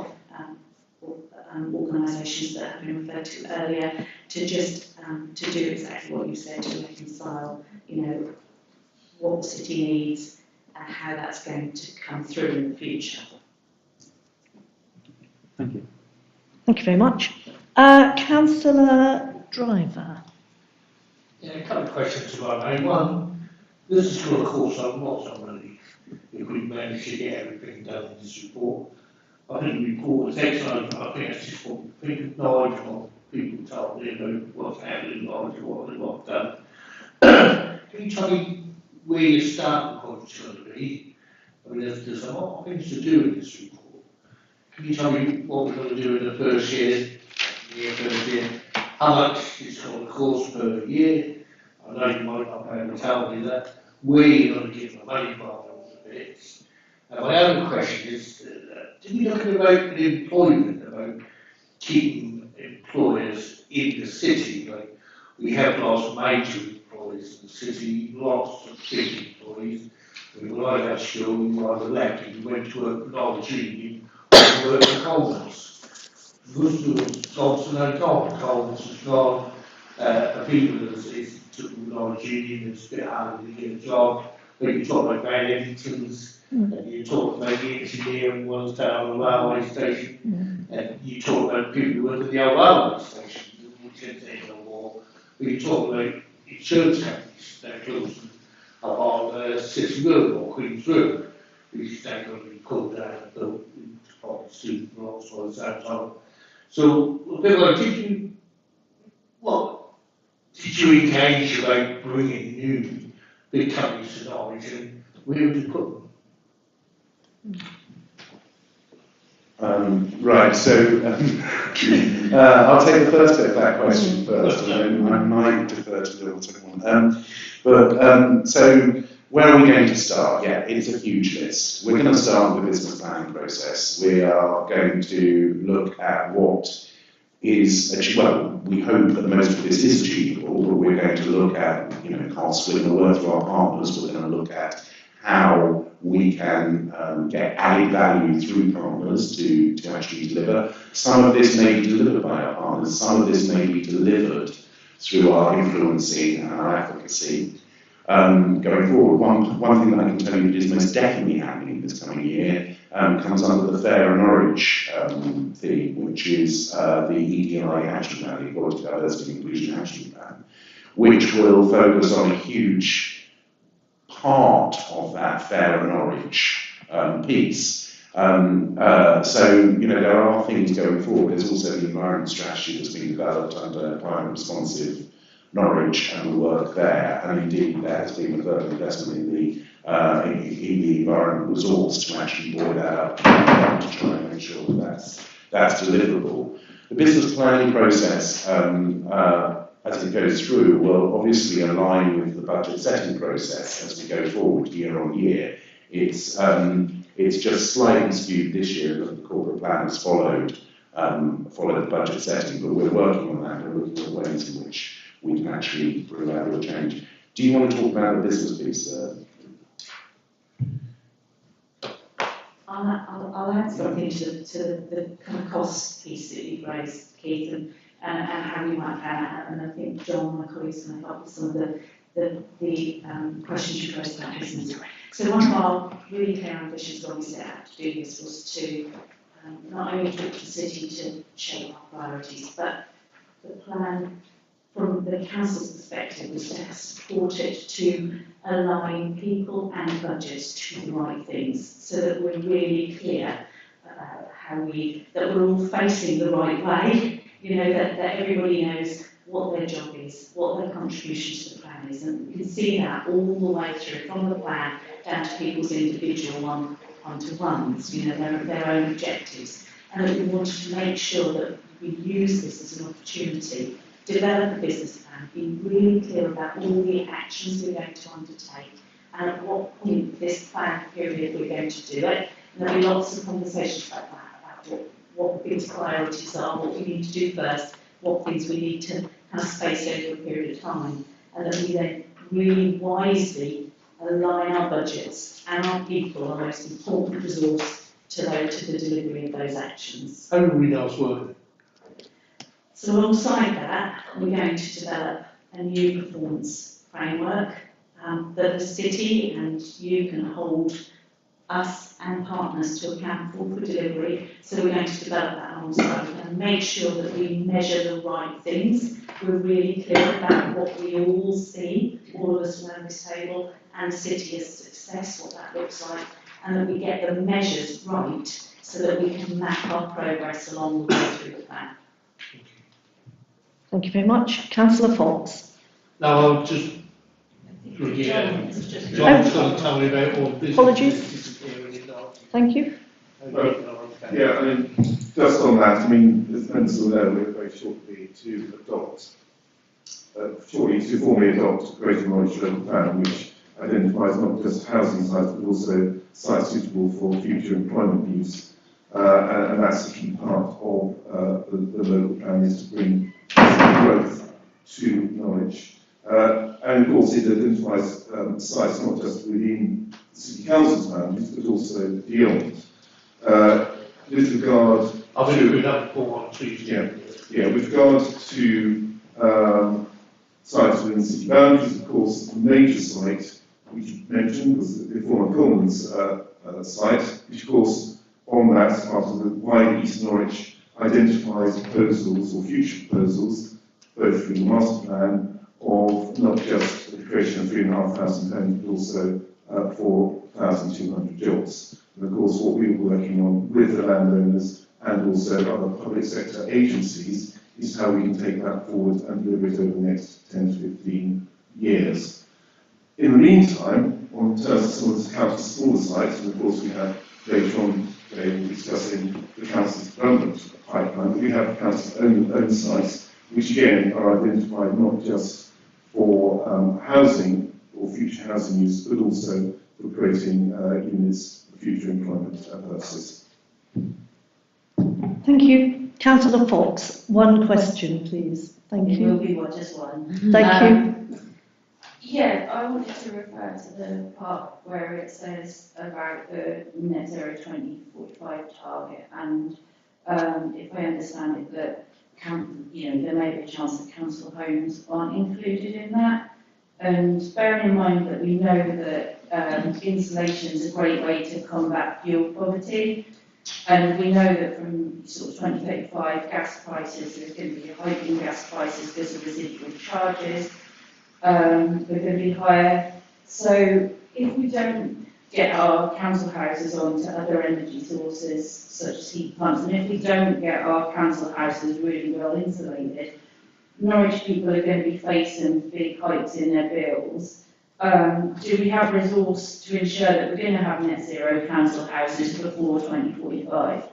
organisations that have been referred to earlier, to just to do exactly what you said, to reconcile, what the city needs and how that's going to come through in the future. Thank you. Thank you very much. Councillor Driver. Yeah, a couple of questions if I may. One, this is still a course I'm not somebody if we manage to get everything done in this report. I think the report was excellent. I think it's just what we think of Norwich, what people told me about what's happening in Norwich, what they've got done. Can you tell me where your starting point's going to be? I mean, there's a lot of things to do in this report. Can you tell me what we're going to do in the first year, how much it's going to cost per year? I know you might not be able to tell me that. Where you're going to get the money from all the bits. And my other question is, did we look about the employment, about keeping employers in the city? Like, we have lost major employees in the city, lots of big employees. When I left school, we either left and we went to work for Norwich Union or worked for Coles. Worcester was Thompson and Coles has gone. People took Norwich Union, it's a bit harder to get a job. But you talk about Van Eddington's, and you talk about the engineering ones down the railway station, and you talk about people who work at the old railway station, which isn't there no more. But you talk about insurance companies that are close up on City Road or Queen's Road, which is now going to be pulled down and built into probably student blocks or that time. So, a bit like, did you engage about bringing new big companies to Norwich, and where would you put them? Right, so I'll take the first bit of that question first, and then I might defer to the second one. So where are we going to start? Yeah, it's a huge list. We're going to start with the business planning process. We are going to look at what is, we hope that most of this is achievable, but we're going to look at, costs. We're going to work through our partners. We're going to look at how we can get added value through partners to actually deliver. Some of this may be delivered by our partners. Some of this may be delivered through our influencing and our advocacy. Going forward, one thing that I can tell you that is most definitely happening this coming year comes under the Fair Norwich theme, which is the EDI Action Plan, the Equality, Diversity and Inclusion Action Plan, which will focus on a huge part of that Fair Norwich piece. So, there are things going forward. There's also the environment strategy that's being developed under Climate Responsive Norwich and the work there, and indeed there has been a further investment in the environment resource to actually buoy that up to try and make sure that that's deliverable. The business planning process, as it goes through, will obviously align with the budget setting process as we go forward year on year. It's just slightly skewed this year because the corporate plan has followed the budget setting, but we're working on that. We're looking at ways in which we can actually bring about real change. Do you want to talk about the business piece? I'll add something to the kind of cost piece that you've raised, Keith, and how we might plan out. And I think John, my colleague, is going to help with some of the questions you raised about business. So one of our really clear ambitions when we set out to do this was to not only talk to the city to shape our priorities, but the plan from the council's perspective was to support it to align people and budgets to the right things, so that we're really clear about that we're all facing the right way, that everybody knows what their job is, what their contribution to the plan is, and we can see that all the way through, from the plan down to people's individual one-to-ones, their own objectives, and that we wanted to make sure that we use this as an opportunity, develop a business plan, be really clear about all the actions we're going to undertake, and at what point this plan period we're going to do it. And there'll be lots of conversations about that, about what big priorities are, what we need to do first, what things we need to kind of space over a period of time, and that we then really wisely align our budgets and our people, our most important resource, to the delivery of those actions. How do we know it's working? So alongside that, we're going to develop a new performance framework that the city and you can hold us and partners to account for delivery. So we're going to develop that alongside and make sure that we measure the right things. We're really clear about what we all see, all of us around this table, and the city as success, what that looks like, and that we get the measures right so that we can map our progress along the way through the plan. Thank you very much. Councillor Fox. Now, I'll just John's going to tell me about all business. Apologies. Thank you. Yeah, I mean, just on that, I mean, as members will know, we're very shortly to formally adopt a Greater Norwich local plan, which identifies not just housing sites, but also sites suitable for future employment use. And that's a key part of the local plan, is to bring growth to Norwich. And of course, it identifies sites not just within the City Council's boundaries, but also beyond. With regard with regard to sites within the city boundaries, of course, the major site which you mentioned was the former Coleman's site, which of course on that part of the wider East Norwich identifies proposals or future proposals, both through the master plan of not just the creation of 3,500 homes, but also 4,200 jobs. And of course, what we were working on with the landowners and also other public sector agencies is how we can take that forward and deliver it over the next 10 to 15 years. In the meantime, on terms of some of the council's smaller sites, and of course we have later on today discussing the council's development pipeline, but we have council's own sites, which again are identified not just for housing or future housing use, but also for creating units for future employment purposes. Thank you. Councillor Fox, one question, please. Thank you. It will be just one. Thank you. Yeah, I wanted to refer to the part where it says about the net zero 2045 target, and if I understand it, that there may be a chance that council homes aren't included in that. And bearing in mind that we know that insulation is a great way to combat fuel poverty, and we know that from sort of 2035 gas prices, there's going to be a hike in gas prices because of residual charges. They're going to be higher. So if we don't get our council houses onto other energy sources such as heat pumps, and if we don't get our council houses really well insulated, Norwich people are going to be facing big hikes in their bills. Do we have resource to ensure that we're going to have net zero council houses before 2045?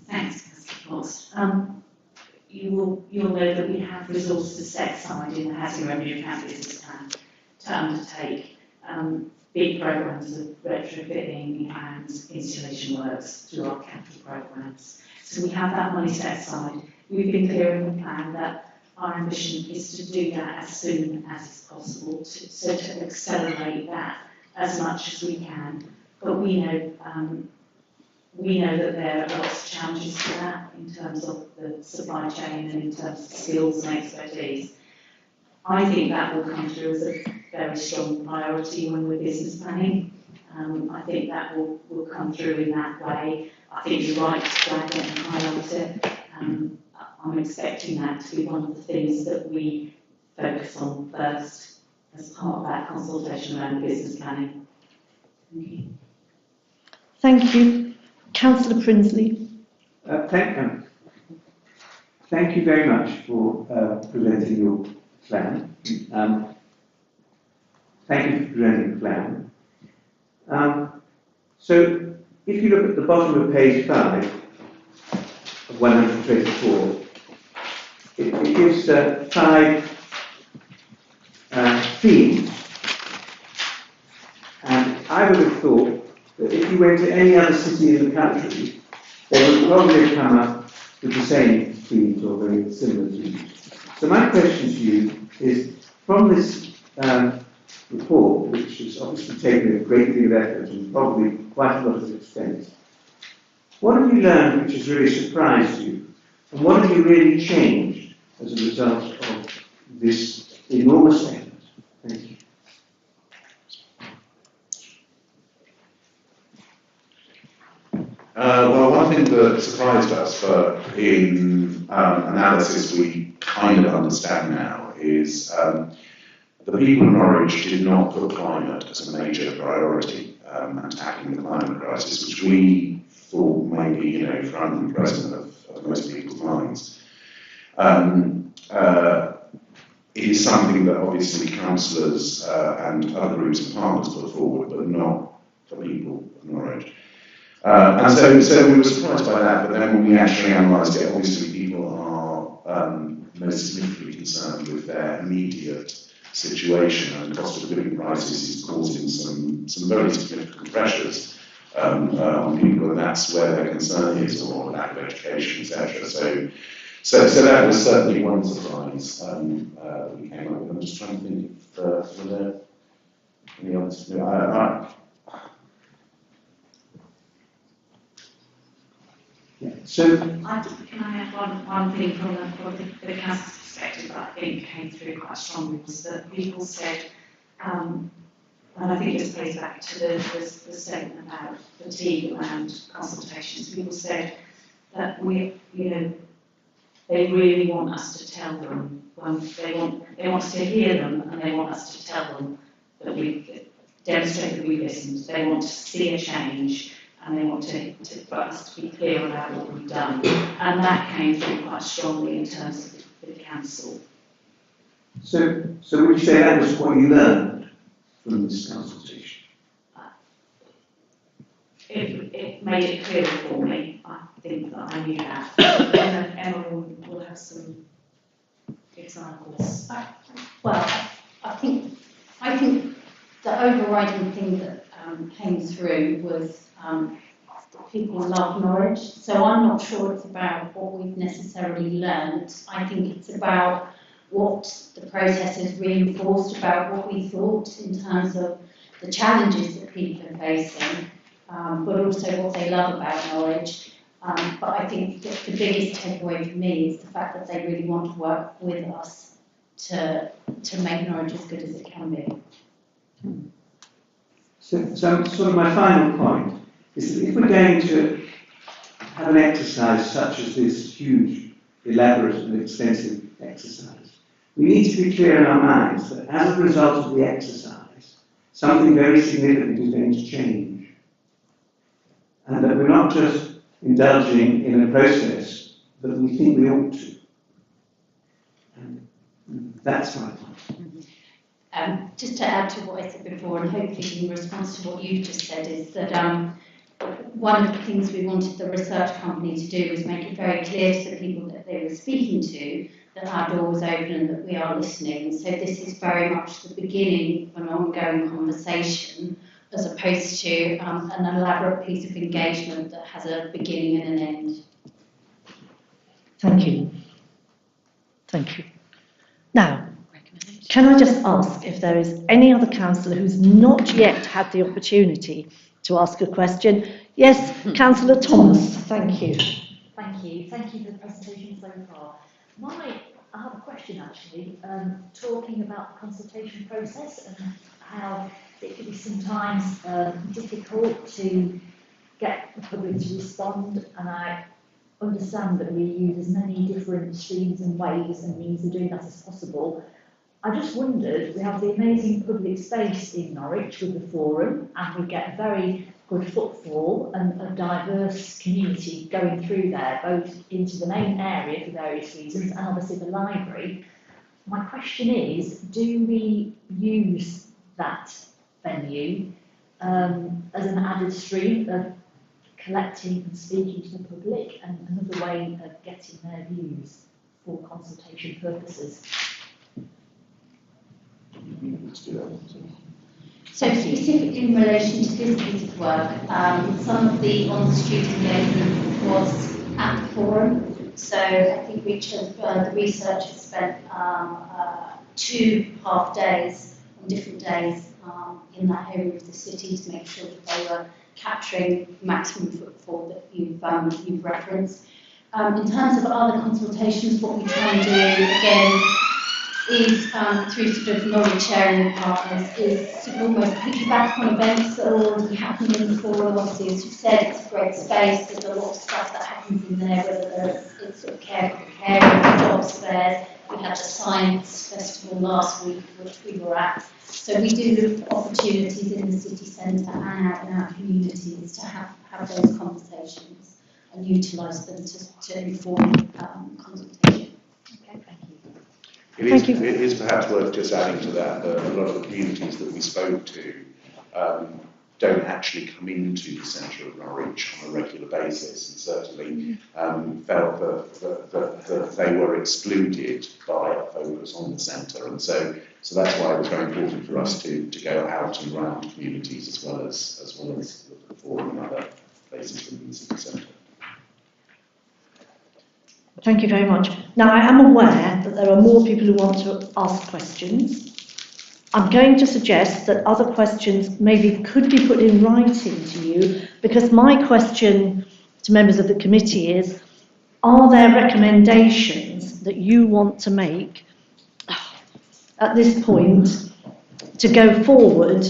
Thanks, Councillor Fox. You'll know that we have resources set aside in the Housing Revenue Account Business Plan to undertake big programmes of retrofitting and installation works through our capital programmes. So we have that money set aside. We've been clear in the plan that our ambition is to do that as soon as is possible, so to accelerate that as much as we can. But we know that there are lots of challenges to that in terms of the supply chain and in terms of skills and expertise. I think that will come through as a very strong priority when we're business planning. I think that will come through in that way. I think you're right to flag it and highlight it. I'm expecting that to be one of the things that we focus on first as part of that consultation around business planning. Thank you. Thank you. Councillor Prinsley. Thank you very much for presenting your plan. Thank you for presenting the plan. So, if you look at the bottom of page 5 of 124, it gives 5 themes. And I would have thought that if you went to any other city in the country, they would probably have come up with the same themes or very similar themes. So my question to you is, from this report, which has obviously taken a great deal of effort and probably quite a lot of expense, what have you learned which has really surprised you? And what have you really changed as a result of this enormous effort? Thank you. Well, one thing that surprised us, but in analysis we kind of understand now, is the people of Norwich did not put climate as a major priority and tackling the climate crisis, which we thought may be, front and present of most people's minds. It is something that obviously councillors and other groups and partners put forward, but not the people of Norwich. And so we were surprised by that, but then when we actually analysed it, obviously people are most significantly concerned with their immediate situation, and the cost of living crisis is causing some very significant pressures on people, and that's where their concern is, or lack of education, etc. So that was certainly one surprise that we came up with. I'm just trying to think if were there any others. So, can I add one thing from the council's perspective that I think came through quite strongly, was that people said, and I think this plays back to the statement about fatigue around consultations. People said that they really want us to tell them, when they want us to hear them, and they want us to tell them that we demonstrate that we listened. They want to see a change, and they want for us to be clear about what we've done. And that came through quite strongly in terms of the council. So would you say that was what you learned from this consultation? It made it clearer for me. I think that I knew that. And then Emma will have some examples. Well, I think the overriding thing that came through was people love Norwich. So I'm not sure it's about what we've necessarily learned. I think it's about what the process has reinforced about what we thought in terms of the challenges that people are facing, but also what they love about Norwich. But I think that the biggest takeaway for me is the fact that they really want to work with us to make Norwich as good as it can be. So sort of my final point is that if we're going to have an exercise such as this huge, elaborate and extensive exercise, we need to be clear in our minds that as a result of the exercise, something very significant is going to change. And that we're not just indulging in a process that we think we ought to. And that's my point. Just to add to what I said before, and hopefully in response to what you just said, is that one of the things we wanted the research company to do was make it very clear to the people that they were speaking to that our door was open and that we are listening. So this is very much the beginning of an ongoing conversation, as opposed to an elaborate piece of engagement that has a beginning and an end. Thank you. Thank you. Now, can I just ask if there is any other councillor who's not yet had the opportunity to ask a question? Yes, Councillor Thomas, thank you. Thank you. Thank you for the presentation so far. I have a question actually, talking about the consultation process and how it can be sometimes difficult to get the public to respond, and I understand that we use as many different streams and ways and means of doing that as possible. I just wondered, we have the amazing public space in Norwich with the forum, and we get a very good footfall and a diverse community going through there, both into the main area for various reasons and obviously the library. My question is, do we use that venue as an added stream of collecting and speaking to the public, and another way of getting their views for consultation purposes? So specifically in relation to this piece of work, some of the on-the-street engagement was at the forum. So I think the researchers spent 2 half days on different days in that area of the city to make sure that they were capturing maximum footfall that you've referenced. In terms of other consultations, what we try and do again is through sort of Norwich area partners is to almost piggyback on events that are already happening in the forum. Obviously, as you said, it's a great space. There's a lot of stuff that happens in there, whether it's sort of caring, jobs fairs. We had a science festival last week, which we were at. So we do look for opportunities in the city centre and out in our communities to have those conversations and utilise them to inform consultation. Okay, thank you. It is perhaps worth just adding to that that a lot of the communities that we spoke to don't actually come into the centre of Norwich on a regular basis, and certainly felt that they were excluded by a focus on the centre, and so that's why it was very important for us to go out and around communities as well as the forum and other places within the city centre. Thank you very much. Now, I am aware that there are more people who want to ask questions. I'm going to suggest that other questions maybe could be put in writing to you, because my question to members of the committee is, are there recommendations that you want to make at this point to go forward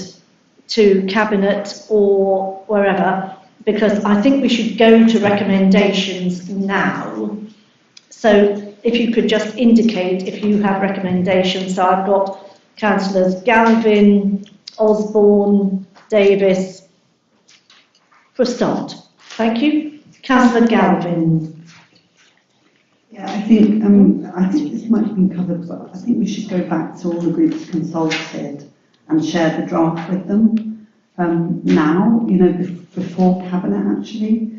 to Cabinet or wherever? Because I think we should go to recommendations now. So if you could just indicate if you have recommendations. So I've got Councillors Galvin, Osborne, Davis. For a start. Thank you. Councillor Galvin. Yeah, I think this might have been covered, but I think we should go back to all the groups consulted and share the draft with them now, before Cabinet actually.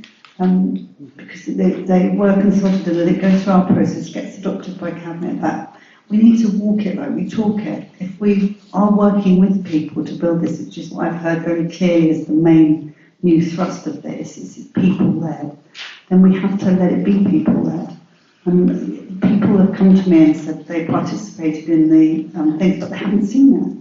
Because they were consulted and then it goes through our process, gets adopted by Cabinet, that we need to walk it like we talk it. If we are working with people to build this, which is what I've heard very clearly as the main new thrust of this, is people-led, then we have to let it be people-led. And people have come to me and said they participated in the things, but they haven't seen it.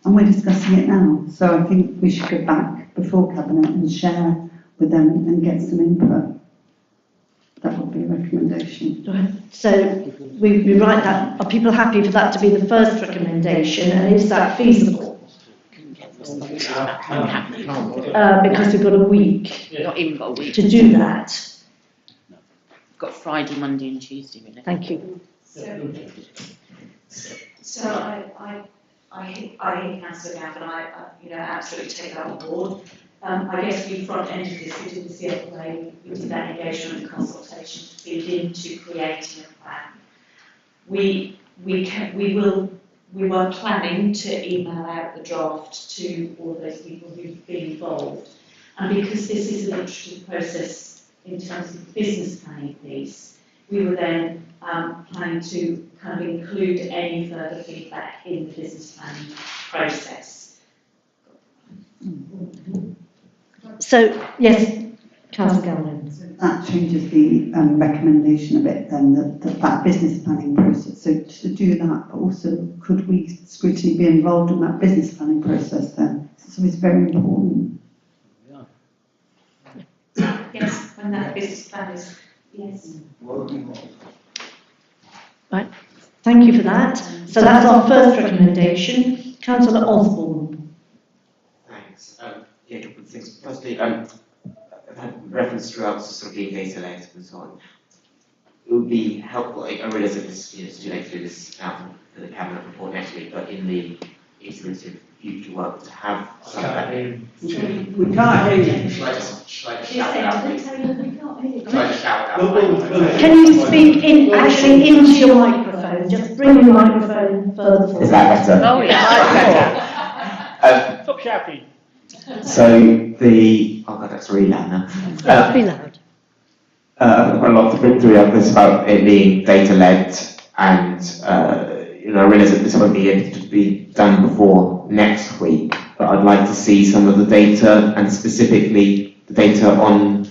And we're discussing it now. So I think we should go back before Cabinet and share with them and get some input. That would be a recommendation. So we write that. Are people happy for that to be the first recommendation, and is that feasible? Because we've got a week to do that. We've got Friday, Monday and Tuesday, really. Thank you. So I hear Councillor Gavin, I absolutely take that on board. I guess we front-ended this, we did this the other way, we did that engagement and consultation to feed into creating a plan. We were planning to email out the draft to all of those people who've been involved. And because this is an iterative process in terms of the business planning piece, we were then planning to kind of include any further feedback in the business planning process. So, yes, Councillor Gavin. That changes the recommendation a bit then, that business planning process. So to do that, but also could we Scrutiny be involved in that business planning process then? So it's very important. Yes, when that business plan is, yes. Right, thank you for that. So that's our first recommendation. Councillor Osborne. Thanks. Yeah, a couple of things. Firstly, I've had reference throughout to sort of being data-led and so on. It would be helpful, I realise that this, it's too late to do this for the cabinet report next week, but in the iterative future work to have some of that. We can't hear you. Shall I just shout it out? Can you speak actually into your microphone? Just bring your microphone further forward. Is that better? Oh, yeah. Stop shouting. So oh god, that's really loud now. Be loud. Quite a lot to bring through this about it being data-led, and I realise that this won't be able to be done before next week, but I'd like to see some of the data, and specifically the data on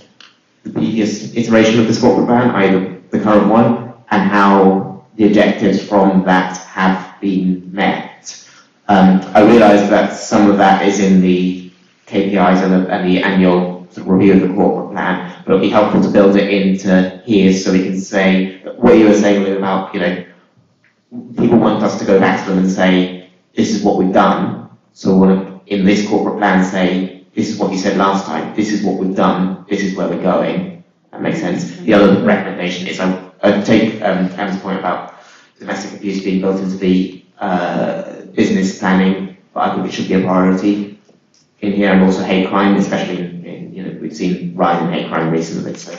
the previous iteration of this corporate plan, either the current one, and how the objectives from that have been met. I realise that some of that is in the KPIs and the annual sort of review of the corporate plan, but it'll be helpful to build it into here so we can say what you were saying about, people want us to go back to them and say, this is what we've done. So we want to, in this corporate plan, say, this is what you said last time, this is what we've done, this is where we're going. That makes sense. The other recommendation is I take Anne's point about domestic abuse being built into the business planning, but I think it should be a priority in here, and also hate crime, especially in we've seen rise in hate crime recently. So.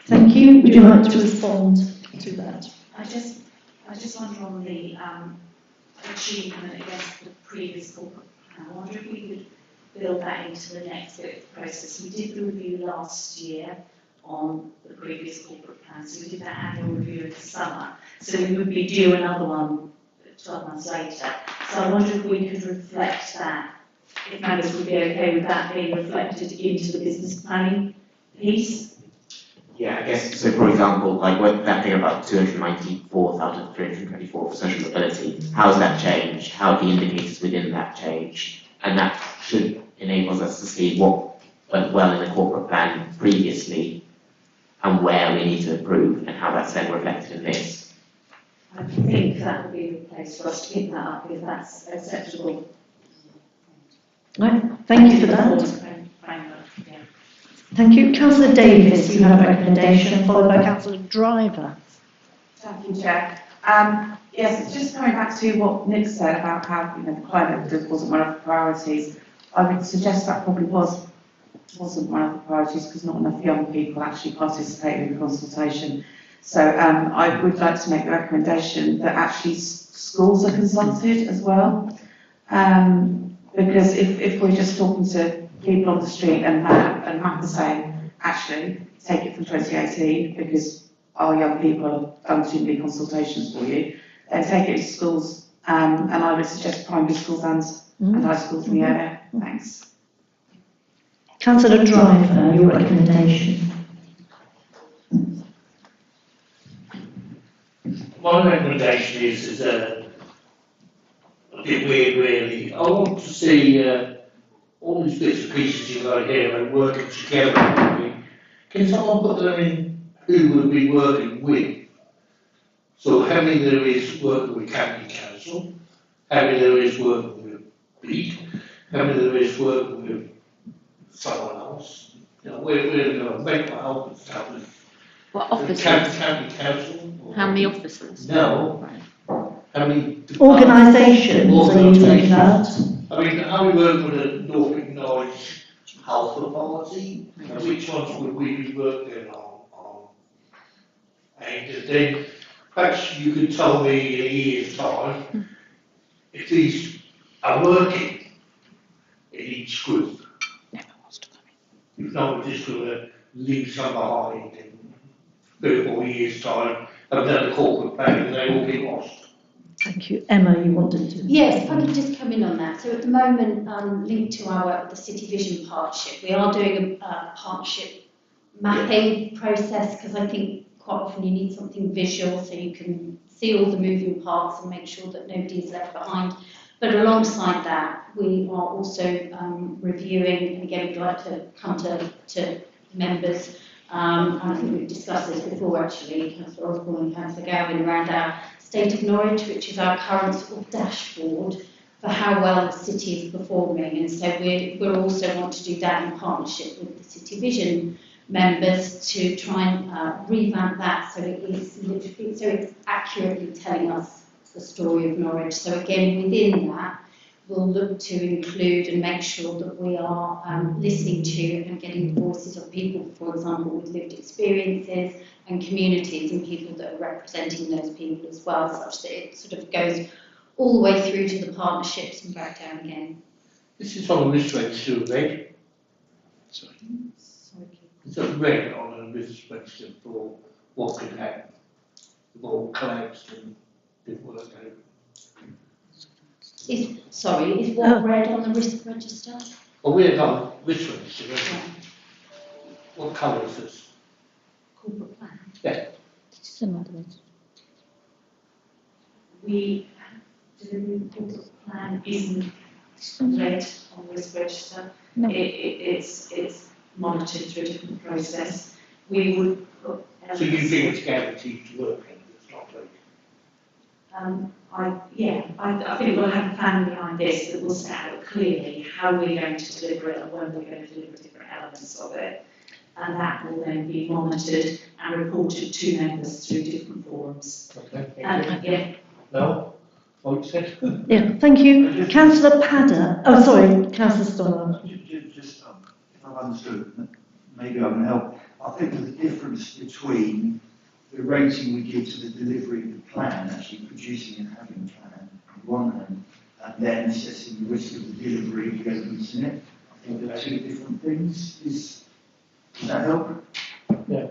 Thank you. Would you like to respond to that? I just wonder on the achievement against the previous corporate plan. I wonder if we could build that into the next bit of the process. We did the review last year on the previous corporate plan, so we did that annual review in the summer. So we would be due another one 12 months later. So I wonder if we could reflect that, if members would be okay with that being reflected into the business planning piece. Yeah, I guess, so for example, like with that thing about 294 out of 324 for social mobility, how has that changed? How have the indicators within that changed? And that should enable us to see what went well in the corporate plan previously and where we need to improve and how that's then reflected in this. I think that would be the place for us to pick that up if that's acceptable. Right, thank you for that. Thank you. Councillor Davis, you have a recommendation, followed by Councillor Driver. Thank you, Chair. Yes, just coming back to what Nick said about how the climate wasn't one of the priorities. I would suggest that probably wasn't one of the priorities because not enough young people actually participated in the consultation. So I would like to make the recommendation that actually schools are consulted as well, because if we're just talking to people on the street and Matt is saying, actually, take it from 2018 because our young people have done too many consultations for you, then take it to schools, and I would suggest primary schools and high schools in the area. Thanks. Councillor Driver, your recommendation. My recommendation is a bit weird, really. I want to see all these bits and pieces you've got here and working together. Can someone put them in who will be working with? So how many there is working with county council, how many there is working with Beat, how many there is working with someone else? We're going to make my health establish. What officers? County council. How many officers? No. Right. How many Organisations are you talking about? I mean, how we work with the Norwich Health Authority, and which ones would we be working on? And then perhaps you could tell me in a year's time if these are working in each group. If not, we're just going to leave some behind in 3 or 4 years' time, and then the corporate plan and they all get lost. Thank you. Emma, you wanted to? Yes, if I could just come in on that. So at the moment, linked to our work with the City Vision Partnership, we are doing a partnership mapping process, because I think quite often you need something visual so you can see all the moving parts and make sure that nobody is left behind. But alongside that, we are also reviewing, and again, we'd like to come to members, and I think we've discussed this before actually, Councillor Osborne and Councillor Gowan, around our State of Norwich, which is our current sort of dashboard for how well the city is performing. And so we'll also want to do that in partnership with the City Vision members to try and revamp that so it's accurately telling us the story of Norwich. So again, within that, we'll look to include and make sure that we are listening to and getting the voices of people, for example, with lived experiences and communities, and people that are representing those people as well, such that it sort of goes all the way through to the partnerships and back down again. This is on a risk register, red. Sorry. It's a red on a risk register for what could happen. The ball collapsed and didn't work out. Is what red on the risk register? Well, we have got a risk register, yeah. What colour is this? Corporate plan. Yeah. We delivery corporate plan isn't red on this register. No. It's monitored through a different process. We would put. So you think it's guaranteed to work and it's not red? I think we'll have a plan behind this that will set out clearly how we're going to deliver it and when we're going to deliver different elements of it. And that will then be monitored and reported to members through different forums. Okay. No? What you said? Yeah, thank you. Councillor Padder. Oh, sorry, Councillor Stoller. Just, if I've understood, maybe I can help. I think there's a difference between the rating we give to the delivery of the plan, actually producing and having a plan, on one hand, and then assessing the risk of the delivery of the elements in it. I think they're two different things. Does that help? Yeah.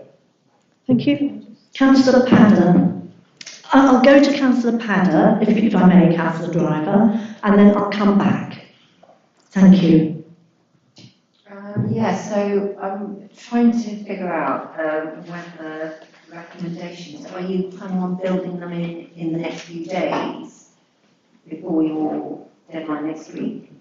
Thank you. Councillor Padder. I'll go to Councillor Padder, if I may, Councillor Driver, and then I'll come back. Thank you. So I'm trying to figure out whether recommendations, are you planning on building them in the next few days before your deadline next week?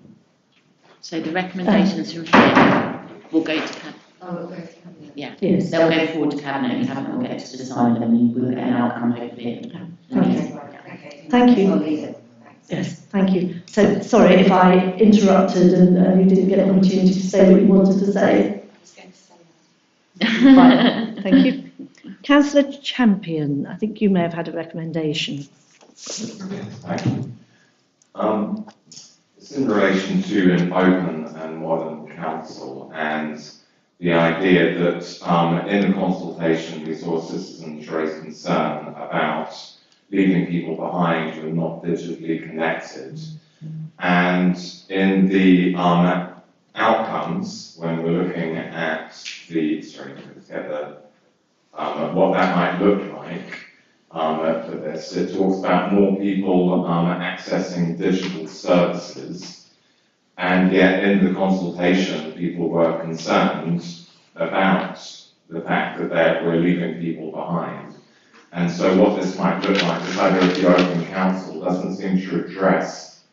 So the recommendations from here will go to Cabinet. Oh, it'll go to Cabinet. Yeah, yes. They'll go forward to Cabinet and Cabinet will get to decide and we'll get an outcome hopefully. Okay. Thank you. I'll leave it. Yes, thank you. So, sorry if I interrupted and you didn't get an opportunity to say what you wanted to say. Fine, thank you. Councillor Champion, I think you may have had a recommendation. Thank you. It's in relation to an open and modern council and the idea that in the consultation we saw citizens raise concern about leaving people behind who are not digitally connected. And in the outcomes, when we're looking at the, what that might look like for this, it talks about more people accessing digital services, and yet in the consultation people were concerned about the fact that we're leaving people behind. And so what this might look like, this idea of the open council doesn't seem to address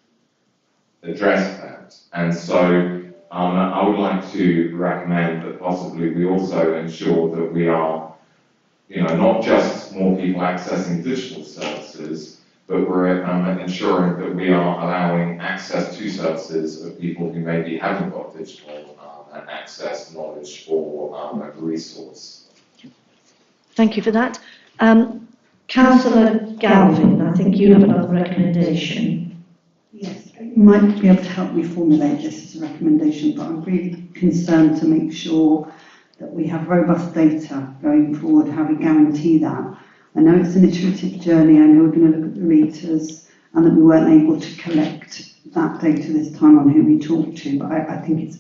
that. And so I would like to recommend that possibly we also ensure that we are, not just more people accessing digital services, but we're ensuring that we are allowing access to services of people who maybe haven't got digital access, knowledge, or resource. Thank you for that. Councillor Galvin, I think you have another recommendation. Yes, you might be able to help me formulate this as a recommendation, but I'm really concerned to make sure that we have robust data going forward, how we guarantee that. I know it's an iterative journey, I know we're going to look at the readers and that we weren't able to collect that data this time on who we talk to, but I think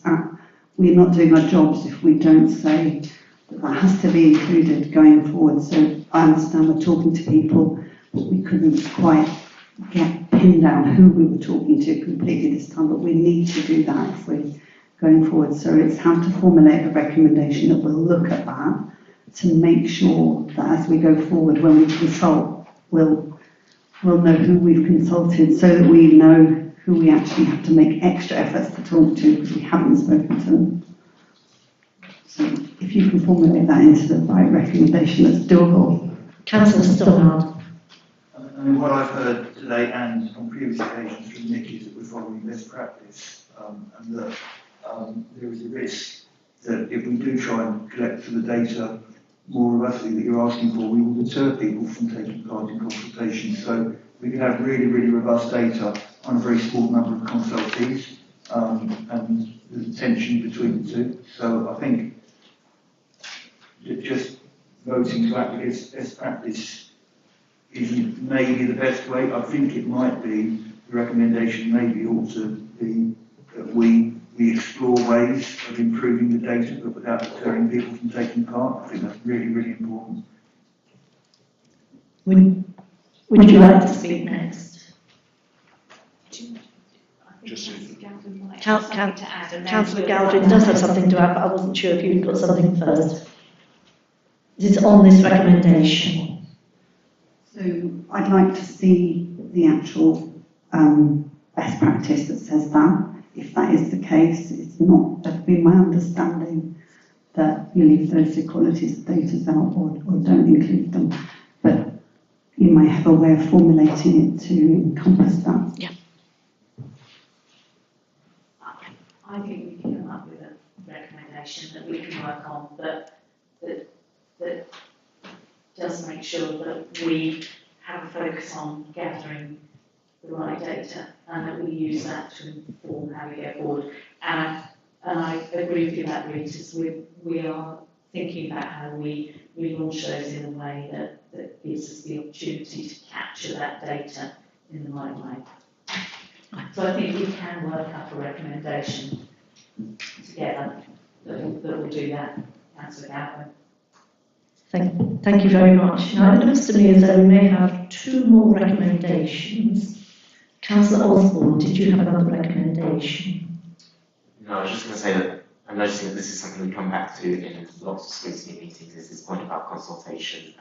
we're not doing our jobs if we don't say that has to be included going forward. So I understand we're talking to people, but we couldn't quite pin down who we were talking to completely this time, but we need to do that if we're going forward. So it's how to formulate a recommendation that will look at that to make sure that as we go forward, when we consult, we'll know who we've consulted so that we know who we actually have to make extra efforts to talk to because we haven't spoken to them. So if you can formulate that into the right recommendation that's doable. Councillor Stoddard. I mean, what I've heard today and on previous occasions from Nick is that we're following best practice, and that there is a risk that if we do try and collect the data more robustly that you're asking for, we will deter people from taking part in consultations. So we can have really, really robust data on a very small number of consultees, and there's a tension between the two. So I think just voting to act against best practice isn't maybe the best way. I think it might be, the recommendation maybe ought to be that we explore ways of improving the data, but without deterring people from taking part. I think that's really, really important. Would you like to speak next? Councillor Galdrin does have something to add, but I wasn't sure if you'd got something first. It's on this recommendation. So I'd like to see the actual best practice that says that. If that is the case, it's not been my understanding that you leave those equalities of data out or don't include them. But you might have a way of formulating it to encompass that. Yeah. I think we can come up with a recommendation that we can work on that does make sure that we have a focus on gathering the right data and that we use that to inform how we go forward. And I agree with you about readers. We are thinking about how we launch those in a way that gives us the opportunity to capture that data in the right way. So I think we can work up a recommendation together that will do that. Councillor Gavin. Thank you very much. Now, it looks to me as though we may have two more recommendations. Councillor Osborne, did you have another recommendation? No, I was just going to say that I'm noticing that this is something we come back to in lots of scrutiny meetings, is this point about consultation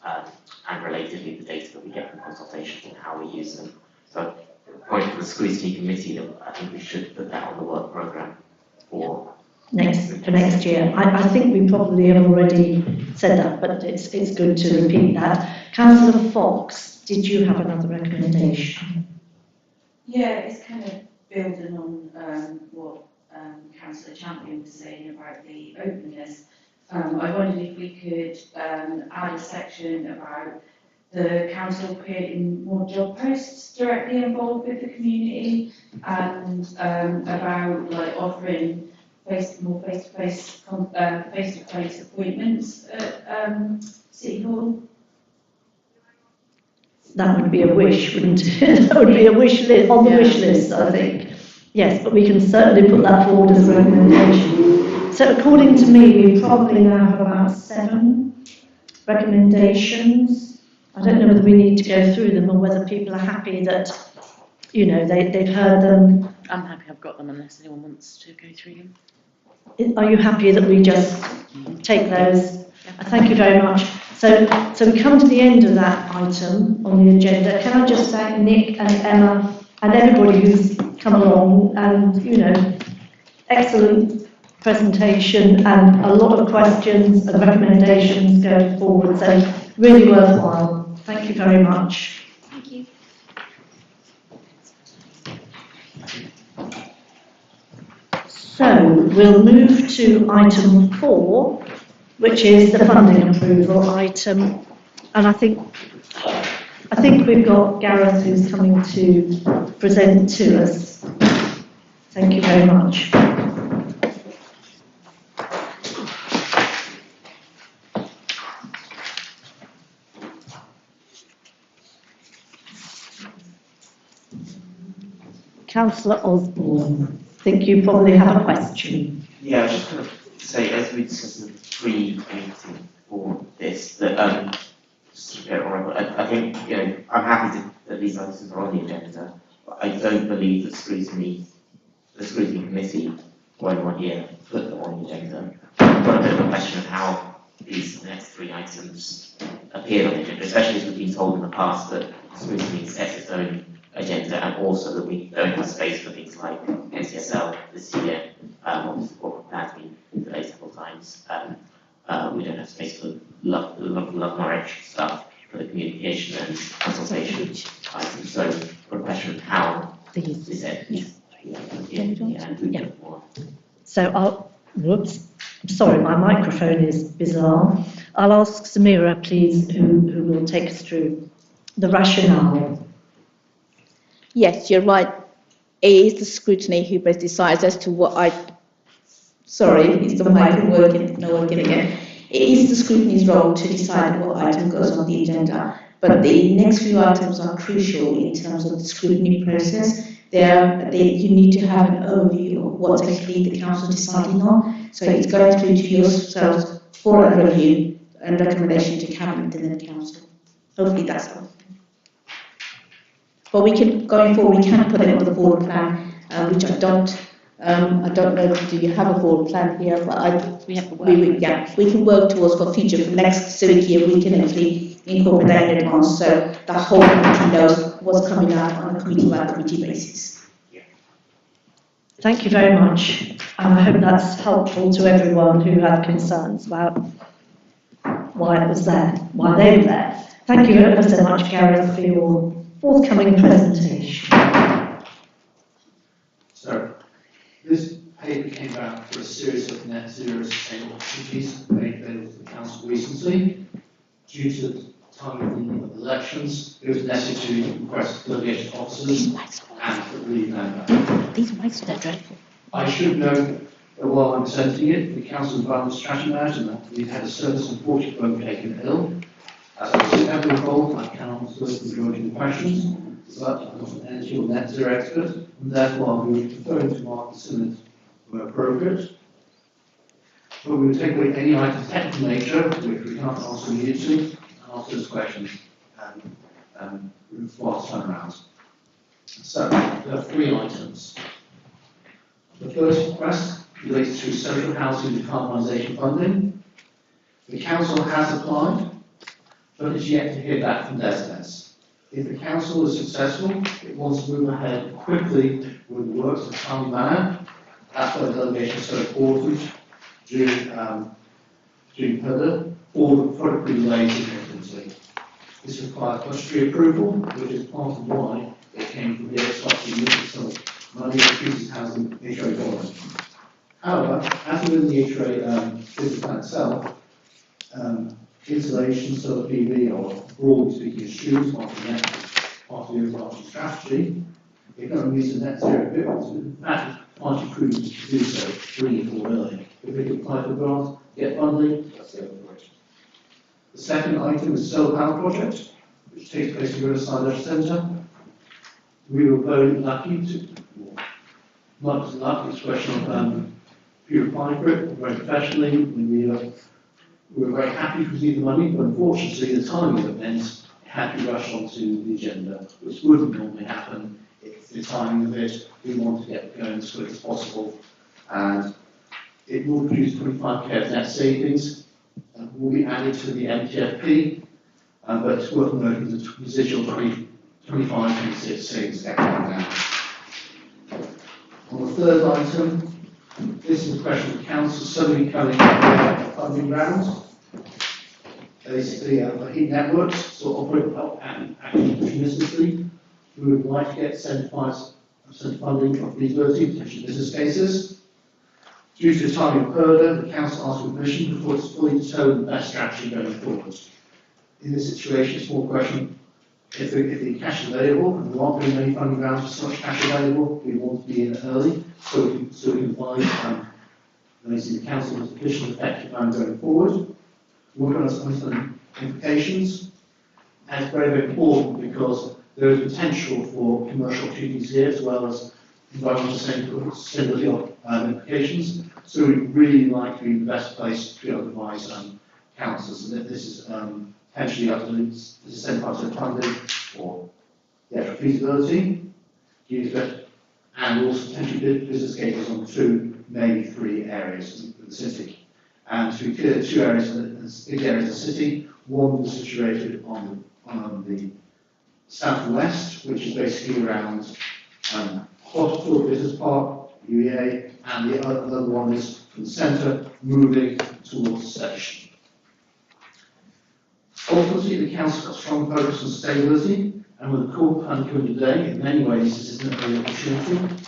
and relatedly the data that we get from consultations and how we use them. So the point of the scrutiny committee, that I think we should put that on the work programme for next year. I think we probably have already said that, but it's good to repeat that. Councillor Fox, did you have another recommendation? Yeah, it's kind of building on what Councillor Champion was saying about the openness. I wondered if we could add a section about the council creating more job posts directly involved with the community, and about like offering more face-to-face appointments at City Hall. That would be a wish, wouldn't it? That would be a wish list, on the wish list, I think. Yes, but we can certainly put that forward as a recommendation. So according to me, we probably now have about 7 recommendations. I don't know whether we need to go through them or whether people are happy that, you know, they've heard them. I'm happy I've got them unless anyone wants to go through them. Are you happy that we just take those? Thank you very much. So we come to the end of that item on the agenda. Can I just thank Nick and Emma and everybody who's come along, and, you know, excellent presentation and a lot of questions and recommendations going forward. So really worthwhile. Thank you very much. Thank you. So we'll move to item 4, which is the funding approval item, and I think we've got Gareth who's coming to present to us. Thank you very much. Councillor Osborne, I think you probably have a question. Yeah, I was just going to say, as we discussed in the pre-meeting for this, that just to get it all right, but I think, you know, I'm happy that these items are on the agenda, but I don't believe that the scrutiny committee, or anyone here, put them on the agenda. I've got a bit of a question of how these next three items appeared on the agenda, especially as we've been told in the past that scrutiny sets its own agenda, and also that we don't have space for things like NCSL this year. Obviously, the corporate plan's been delayed several times. We don't have space for Love Norwich stuff, for the communication and consultation items. So, for a question of how is it? Yeah. So whoops, sorry, my microphone is bizarre. I'll ask Samira, please, who will take us through the rationale. Yes, you're right. It is the scrutiny who best decides as to what sorry, is the mic working? No working again. It is the scrutiny's role to decide what item goes on the agenda, but the next few items are crucial in terms of the scrutiny process. You need to have an overview of what's actually the council deciding on. So it's going through to yourselves for a review and recommendation to cabinet and then council. Hopefully that's all. But going forward, we can put it on the forward plan, which I don't know, do you have a forward plan here? But we can work towards for future, for next civic year, we can actually incorporate that in advance, so the whole committee knows what's coming out on a committee by committee basis. Thank you very much. And I hope that's helpful to everyone who had concerns about why it was there, why they were there. Thank you ever so much, Gareth, for your forthcoming presentation. So, this paper came out for a series of net zero sustainable opportunities made available to the council recently. Due to the time of the elections, it was necessary to request delegation officers and the lead member. These mics are dreadful. I should note that while I'm presenting it, the council environment strategy manager, we've had a service and 40 folk taken ill. As I was heavily involved, I cannot answer the majority of the questions, but I'm not an energy or net zero expert, and therefore I'll be referring to Mark Simmons where appropriate. But we will take away any item of technical nature which we can't answer immediately, and answer those questions whilst time around. So, there are three items. The first request relates to social housing decarbonisation funding. The council has applied, but is yet to hear back from DESNES. If the council is successful, it wants to move ahead quickly with the works in a timely manner. That's why the delegation is so important during PERDA, or the product relays significantly. This requires budgetary approval, which is part of why it came from here, slightly limited sum of money increases housing HRA dollars. However, as within the HRA business plan itself, insulation, solar PV, or broadly speaking, streams part of the overarching strategy. If no one uses net zero vehicles, in fact, party prudent to do so, bring it forward early. If we can apply for grants, get funding, let's go for it. The second item is solar panel project, which takes place in Riverside Leisure Centre. We were very lucky to, not as lucky, it's a question of who applied for it, very professionally. We were very happy to receive the money, but unfortunately the timing of it meant it had to be rushed onto the agenda, which wouldn't normally happen. It's the timing of it, we want to get it going as quick as possible. And it will produce 25k of net savings, will be added to the MTFP, but it's worth noting the residual 25-26 savings get come down. On the third item, this is a question of the council suddenly coming up with funding rounds. Basically, the heat networks sort of operate and actually opportunistically. We would like to get 75% funding of feasibility potential business cases. Due to the timing of PERDA, the council asked for permission before it's fully determined the best strategy going forward. In this situation, it's more a question if the cash is available, and there aren't very many funding rounds with so much cash available, we want to be in early, so we can find the council has efficient and effective plan going forward. We're going to understand implications, and it's very, very important because there is potential for commercial opportunities here as well as environmental sustainability implications. So we'd really like to be the best place to be able to advise councils, and that this is potentially up to the 75% funding for the actual feasibility, and also potentially business cases on 2, maybe 3 areas of the city. And to be clear, 2 areas, big areas of the city. One was situated on the southwest, which is basically around Hospital Business Park, UEA, and the other one is from the centre, moving towards the station. Ultimately, the council got strong focus on stability, and with the core plan coming today, in many ways, this is an opportunity.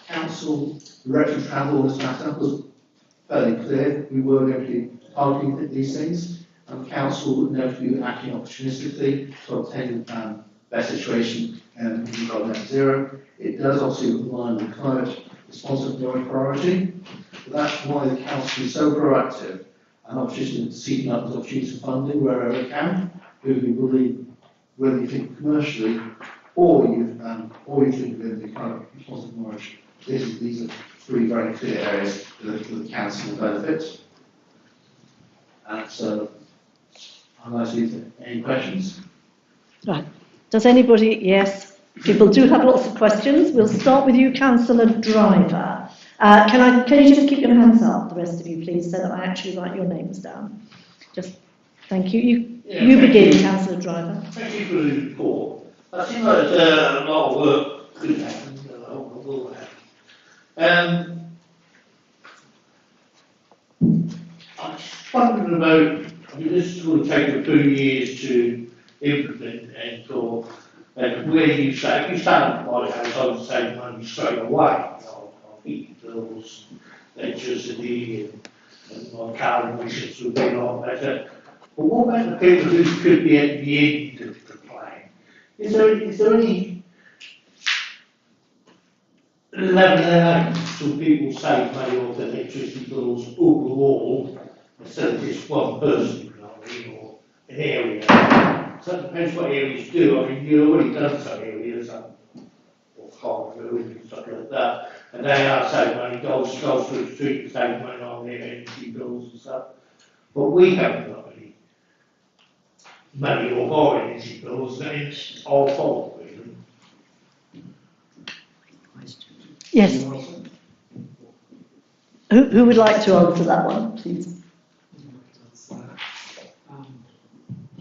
Council direction of travel on this matter was fairly clear. We were going to be targeting these things, and the council would know to be acting opportunistically to obtain their situation in regard to net zero. It does obviously align with climate responsive priority, but that's why the council is so proactive and opportunistic seeking out those opportunities for funding wherever it can, because we believe whether you think commercially or you think within the kind of responsive Norwich, these are 3 very clear areas that the council will benefit. And so, I'd like to see any questions. Right. Does anybody? Yes. People do have lots of questions. We'll start with you, Councillor Driver. Can you just keep your hands up, the rest of you, please, so that I actually write your names down? Just thank you. You begin, Councillor Driver. Thank you for the report. I think that a lot of work could happen, I hope it will happen. I'm just wondering about, this will take 2 years to implement and or where you say, if you stand by the house, I would save money straight away. I'll heat bills, electricity, and my car emissions would be a lot better. But what about the people who could be at the end of the plan? Is there any level out so people save money off their electricity bills overall, instead of just one person, or an area? So it depends what areas do. I mean, you've already done some areas, or Hartfield and stuff like that, and they are saving money, goes to the street to save money on their energy bills and stuff. But we haven't got any money or our energy bills, and it's our fault, really. Yes. Who would like to answer that one, please?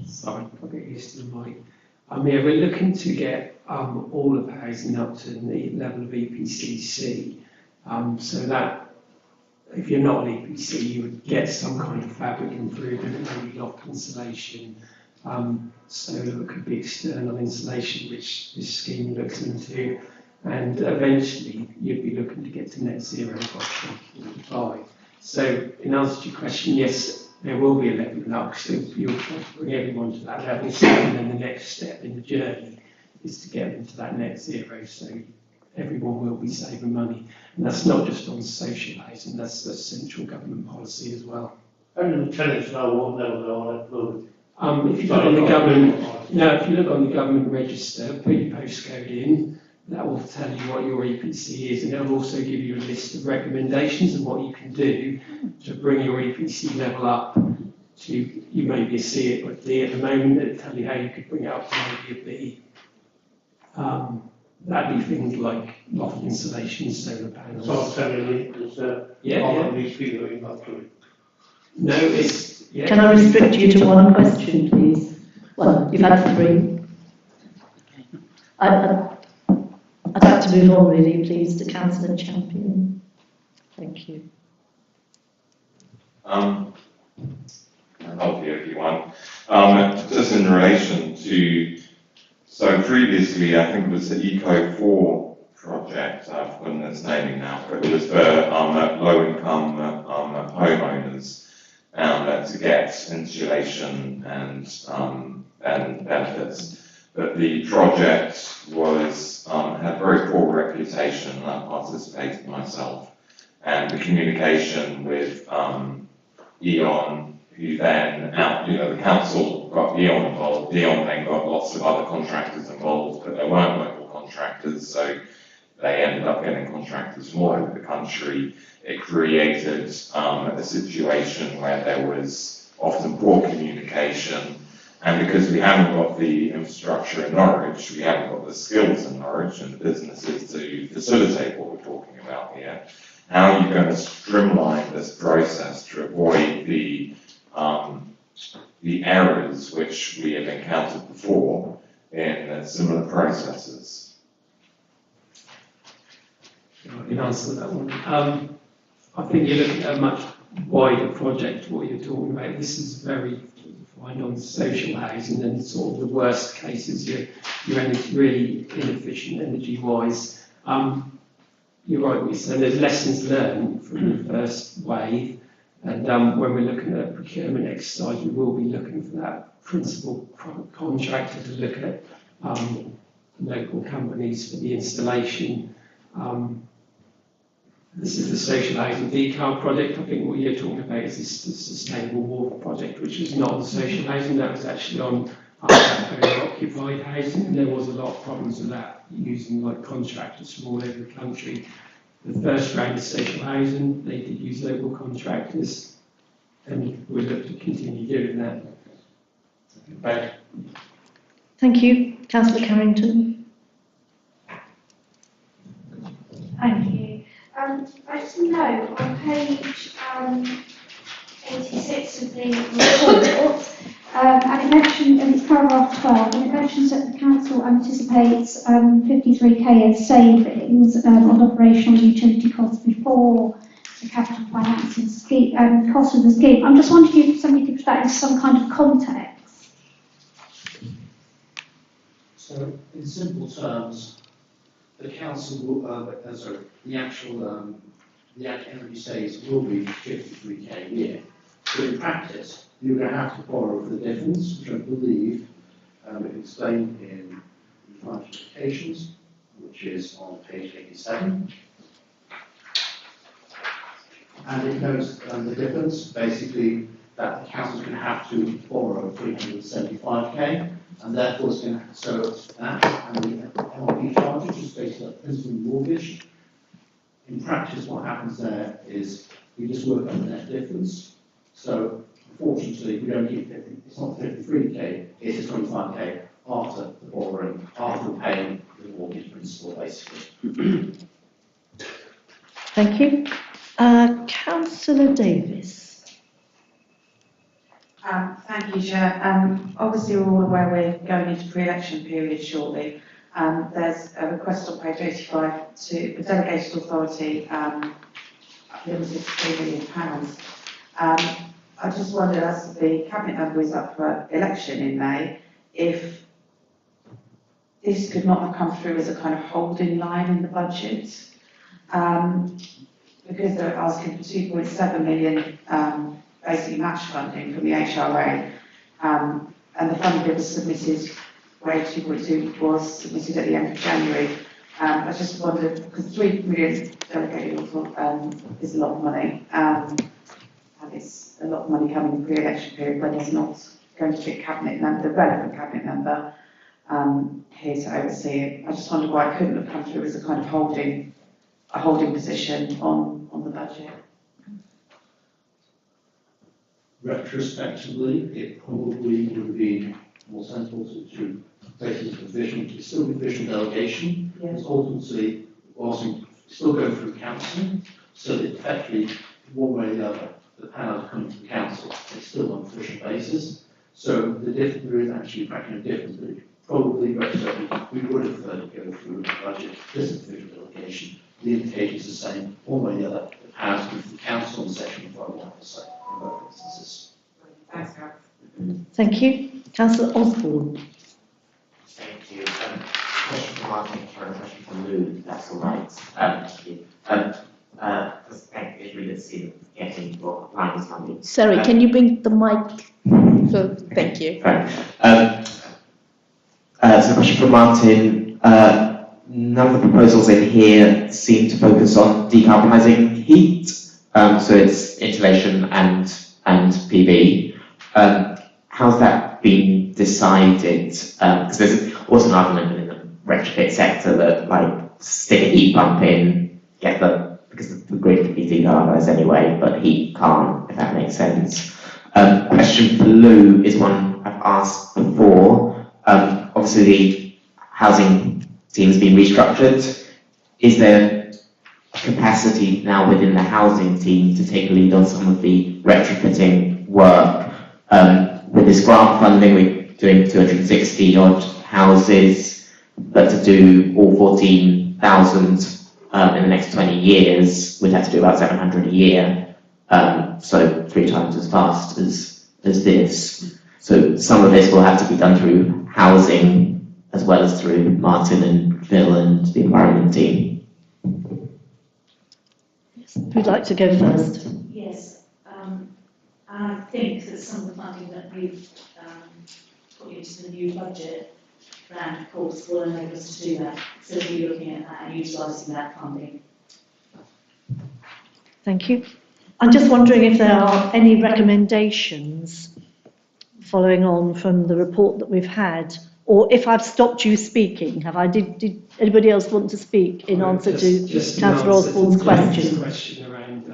Sorry, I'll get used to the mic. Yeah, we're looking to get all of housing up to the level of EPCC, so that if you're not an EPC, you would get some kind of fabric improvement, maybe loft insulation, so it could be external insulation, which this scheme looks into, and eventually you'd be looking to get to net zero by 2045. So in answer to your question, yes, there will be a levelling up, so you'll bring everyone to that level, and then the next step in the journey is to get them to that net zero, so everyone will be saving money. And that's not just on social housing, that's central government policy as well. And the tenants know what level they're on at the if you look on the government, if you look on the government register, put your postcode in, that will tell you what your EPC is, and it will also give you a list of recommendations and what you can do to bring your EPC level up to, you maybe see it with D at the moment, it'll tell you how you could bring it up to maybe a B. That'd be things like loft insulation, solar panels. So I'll tell you, these people in that group. No, it's... Yeah. Can I restrict you to one question, please? Well, you've had 3. I'd like to move on, really, please, to Councillor Champion. Thank you. I'll help you if you want. Just in relation to, so previously, I think it was the Eco4 project, I've forgotten its naming now, but it was for low-income homeowners to get insulation and benefits. But the project was had very poor reputation, and I participated myself. And the communication with E.ON, who then, the council got E.ON involved. E.ON then got lots of other contractors involved, but there weren't local contractors, so they ended up getting contractors from all over the country. It created a situation where there was often poor communication, And because we haven't got the infrastructure in Norwich, we haven't got the skills in Norwich and the businesses to facilitate what we're talking about here, how are you going to streamline this process to avoid the errors which we have encountered before in similar processes? I can answer that one. I think you're looking at a much wider project, what you're talking about. This is very fine on social housing, and sort of the worst cases, you're really inefficient energy-wise. You're right, what you're saying, there's lessons learned from the first wave, and when we're looking at a procurement exercise, we will be looking for that principal contractor to look at local companies for the installation. This is the social housing decarb project. I think what you're talking about is this sustainable water project, which is not on social housing, that was actually on owner-occupied housing, and there was a lot of problems with that, using like contractors from all over the country. The first round of social housing, they did use local contractors, and we look to continue doing that. Thank you. Thank you. Councillor Carrington. Thank you. I just know on page 86 of the report, and it mentions, and it's paragraph 12, and it mentions that the council anticipates 53k of savings on operational utility costs before the capital financing scheme, cost of the scheme. I'm just wondering if somebody could put that in some kind of context. So, in simple terms, the council will, the actual energy saves will be 53k a year. But in practice, you're going to have to borrow for the difference, which I believe is explained in the financial implications, which is on page 87. And it knows the difference, basically, that the council is going to have to borrow 375k, and therefore it's going to, so that and the MRP charge, which is based on principal mortgage. In practice, what happens there is we just work on the net difference. So unfortunately, we don't get 50, it's not 53k, it's 25k after the borrowing, after paying the mortgage principal, basically. Thank you. Councillor Davis. Thank you, Chair. Obviously, we're all aware we're going into pre-election period shortly. There's a request on page 85 to the delegated authority limited to £3 million. I just wondered, as the cabinet member is up for election in May, if this could not have come through as a kind of holding line in the budget, because they're asking for 2.7 million basically match funding from the HRA, and the funding bill was submitted, wage 2.2 was submitted at the end of January. I just wondered, because 3 million delegated is a lot of money, and it's a lot of money coming in pre-election period when there's not going to be a cabinet member, the relevant cabinet member, here to oversee it. I just wondered why it couldn't have come through as a kind of holding position on the budget. Retrospectively, it probably would have been more sensible to place it as provisional, to still be provisional delegation, because ultimately, whilst still going through council, so that effectively, one way or the other, the panel coming to the council, it's still on an official basis. So there is actually a practical difference, but probably retrospectively, we would have preferred to go through the budget, this is provisional delegation. The indication is the same, one way or the other, the powers come to the council in section 5.1%. In both instances. Thanks, Gareth. Thank you. Councillor Osborne. Thank you. Question for Martin, or a question for Lou, if that's all right. Thank you. Just thank you, really see getting for applying this funding. Sorry, can you bring the mic? So, thank you. Right. So a question for Martin. None of the proposals in here seem to focus on decarbonising heat. So it's insulation and PV. How's that been decided? Because there's also an argument in the retrofit sector that like stick a heat pump in, because the grid can be decarbonised anyway, but heat can't, if that makes sense. Question for Lou is one asked before, obviously the housing team has been restructured. Is there capacity now within the housing team to take lead on some of the retrofitting work? With this grant funding, we're doing 260 odd houses, but to do all 14,000 in the next 20 years, we'd have to do about 700 a year, so 3 times as fast as this. So some of this will have to be done through housing as well as through Martin and Phil and the environment team. Who'd like to go first? Yes, I think that some of the funding that we've put into the new budget plan, of course, will enable us to do that. So we'll be looking at that and utilising that funding. Thank you. I'm just wondering if there are any recommendations following on from the report that we've had, or if I've stopped you speaking. Have I? Did anybody else want to speak in answer to Councillor Osborne's question? Question around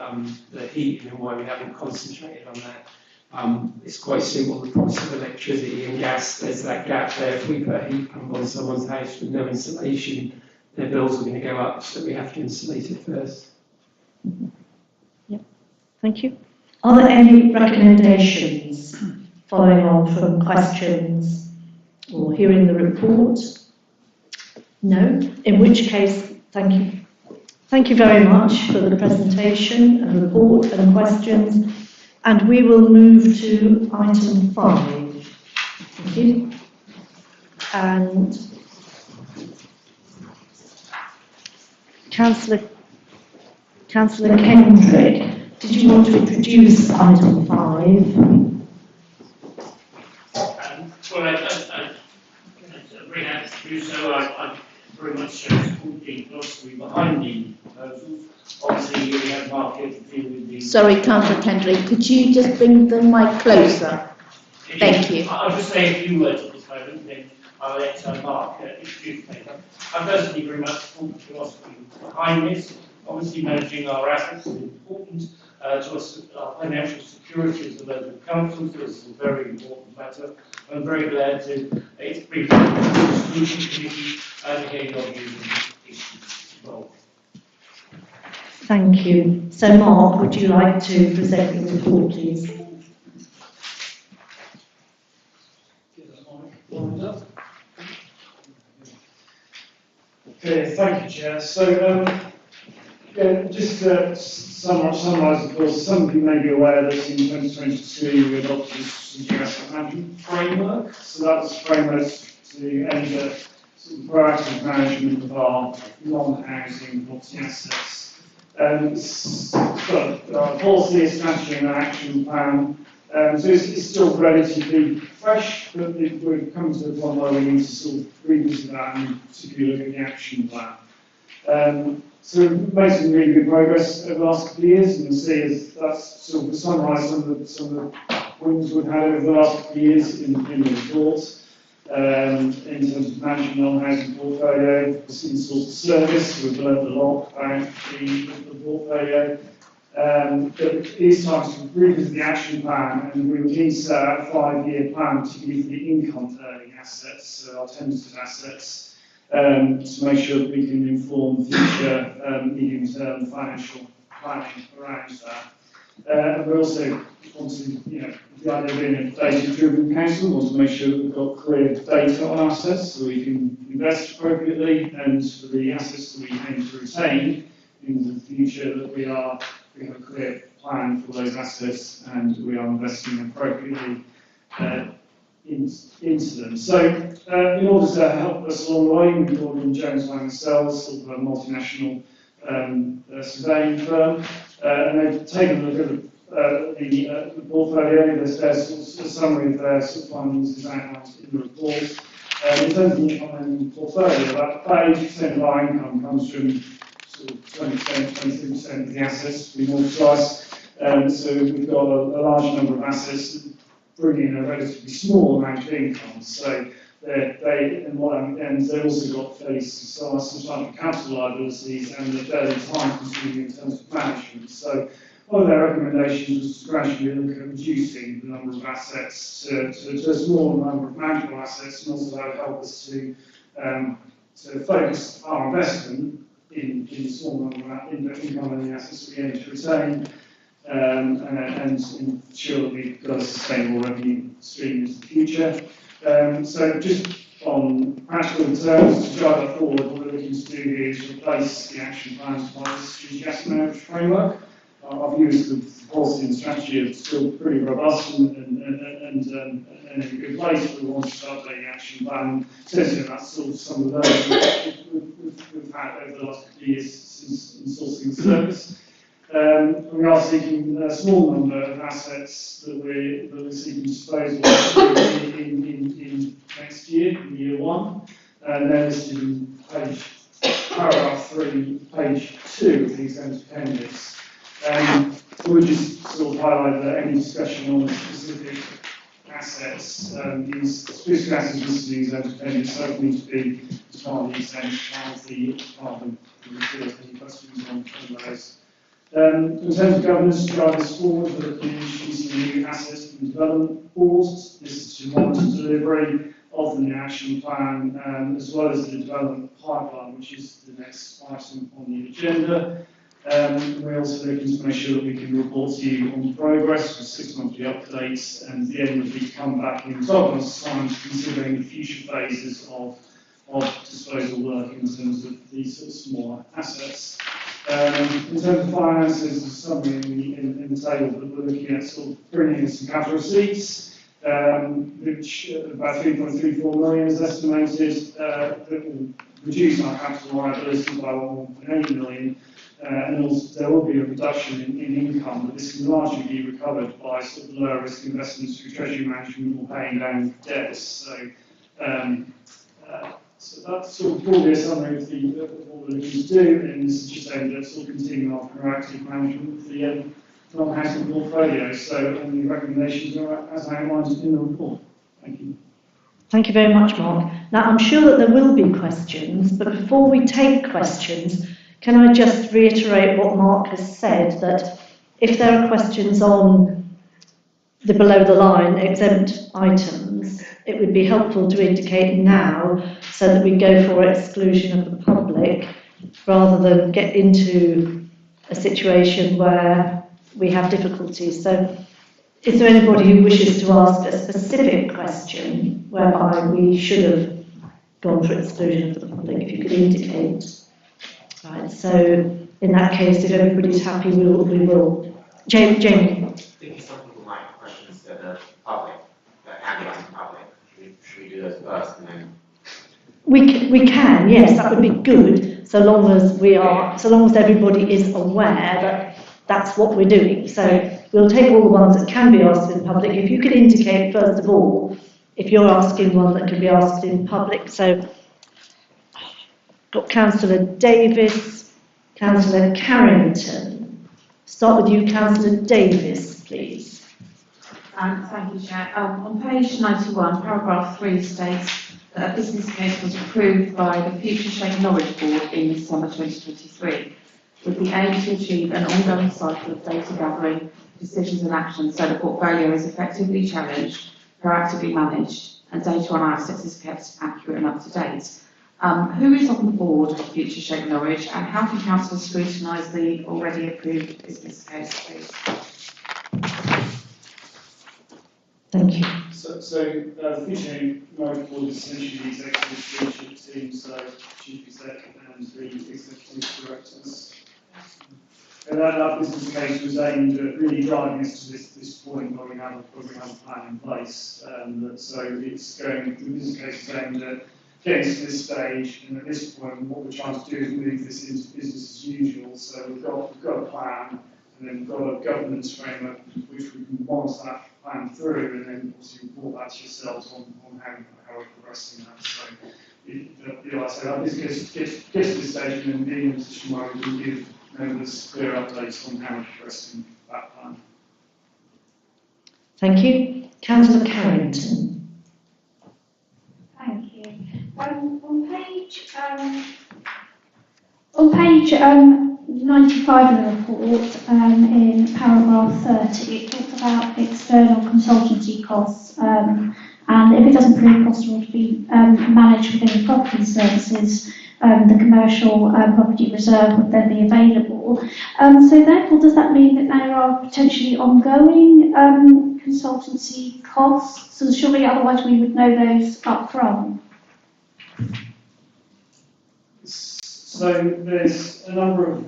the heating and why we haven't concentrated on that. It's quite simple. The price of electricity and gas, there's that gap there. If we put a heat pump on someone's house with no insulation, their bills are going to go up, so we have to insulate it first. Yep. Thank you. Are there any recommendations following on from questions or hearing the report? No? In which case, thank you. Thank you very much for the presentation and report and questions. And we will move to item 5. Thank you. And Councillor Kendrick, did you want to introduce item 5? Well, I bring out to do so. I very much support the philosophy behind the proposals. Obviously, we have market to deal with the... Sorry, Councillor Kendrick, could you just bring the mic closer? Thank you. I'll just say a few words at this moment, then I'll let Mark introduce the paper. I personally very much support the philosophy behind this. Obviously, managing our assets is important to us. Our financial security as a local council, so this is a very important matter. I'm very glad to bring to the solution committee and hear your views on this issue involved. Thank you. So, Mark, would you like to present the report, please? Okay, thank you, Chair. So, just to summarise, of course, some of you may be aware that in 2022 we adopted a strategic asset management framework. So that's a framework to aim at sort of proactive management of our non-housing property assets. Our policy is strategy and action plan. So it's still relatively fresh, but we've come to the point where we need to sort of revisit that and particularly look at the action plan. So we've made some really good progress over the last couple of years, and you'll see as that's sort of summarise some of the wins we've had over the last couple of years in the report. In terms of managing non-housing portfolio, in source of service, we've learned a lot about the portfolio. But it is time to revisit the action plan, and we will need to set out a 5-year plan to give the income-earning assets, so our tenanted assets, to make sure that we can inform future medium-term financial planning around that. And we also want to, the idea of being a data-driven council, we want to make sure that we've got clear data on assets so we can invest appropriately, and for the assets that we aim to retain in the future, that we have a clear plan for those assets and we are investing appropriately into them. So, in order to help us along the way, we've brought in Jones Lang & Sells, sort of a multinational surveying firm, and they've taken a look at the portfolio. There's a summary of their sort of findings is outlined in the report. In terms of the income portfolio, about 80% of our income comes from sort of 20%, 23% of the assets, to be more precise. So we've got a large number of assets that bring in a relatively small amount of income. So they've also got fairly substantial capital liabilities, and they're fairly time consuming in terms of management. So one of their recommendations was to gradually look at reducing the number of assets to a smaller number of manageable assets, and also that would help us to focus our investment in a small number of income and assets that we aim to retain, and ensure that we've got a sustainable revenue stream into the future. So just on practical terms, to drive that forward, what we're looking to do here is replace the action plans by the strategic asset management framework. Our view is that the policy and strategy are still pretty robust and in a good place, but we want to start updating the action plan. Essentially, that's sort of some of those we've had over the last couple of years since insourcing the service. We are seeking a small number of assets that we're seeking disposal of in next year, in year one, and they're listed in paragraph 3, page 2 of the exempt appendix. So we just sort of highlight that any discussion on specific assets, these specific assets listed in the exempt appendix don't need to be as part of the exempt part of the report. Any questions on those? In terms of governance, to drive this forward, we're looking at introducing a new asset and development board. This is to monitor delivery of the new action plan, as well as the development pipeline, which is the next item on the agenda. We're also looking to make sure that we can report to you on progress with 6-monthly updates, and the aim would be to come back in 12 months' time considering the future phases of disposal work in terms of these sort of smaller assets. In terms of finances, there's a summary in the table, but we're looking at sort of bringing in some capital receipts, which about 3.34 million is estimated, that will reduce our capital liability by 1.8 million. And also there will be a reduction in income, but this can largely be recovered by sort of lower risk investments through treasury management or paying down debts. So that's sort of broadly a summary of what we're looking to do, and this is just aimed at sort of continuing our proactive management of the non-housing portfolio. So the recommendations are as outlined in the report. Thank you. Thank you very much, Mark. Now, I'm sure that there will be questions, but before we take questions, can I just reiterate what Mark has said, that if there are questions on the below the line exempt items, it would be helpful to indicate now so that we go for exclusion of the public rather than get into a situation where we have difficulties. So is there anybody who wishes to ask a specific question whereby we should have gone for exclusion of the public? If you could indicate. Right, so in that case, if everybody's happy, we will. Jamie. I think some people might have questions that are public, that can be asked in public. Should we do those first and then? We can, yes, that would be good, so long as everybody is aware that that's what we're doing. So we'll take all the ones that can be asked in public. If you could indicate, first of all, if you're asking one that can be asked in public. So got Councillor Davis, Councillor Carrington. Start with you, Councillor Davis, please. Thank you, Chair. On page 91, paragraph 3 states that a business case was approved by the Future Shape Norwich Board in December 2023, with the aim to achieve an ongoing cycle of data gathering, decisions and actions so the portfolio is effectively challenged, proactively managed, and data on our assets is kept accurate and up to date. Who is on the board of Future Shape Norwich, and how can council scrutinise the already approved business case, please? Thank you. So the Future Shape Norwich Board is essentially the executive leadership team, so Chief Exec and the executive directors. And that business case was aimed at really driving us to this point where we have a plan in place. So the business case is aimed at getting to this stage, and at this point, what we're trying to do is move this into business as usual. So we've got a plan, and then we've got a governance framework which we can monitor that plan through, and then also report back to yourselves on how we're progressing that. So, like I say, that business gets to this stage, and then being in a position where we can give members clear updates on how we're progressing that plan. Thank you. Councillor Carrington. Thank you. On page 95 of the report, in paragraph 30, it talks about external consultancy costs, and if it doesn't prove possible to be managed within property services, the commercial property reserve would then be available. So therefore, does that mean that there are potentially ongoing consultancy costs? So surely otherwise we would know those up front. So there's a number of,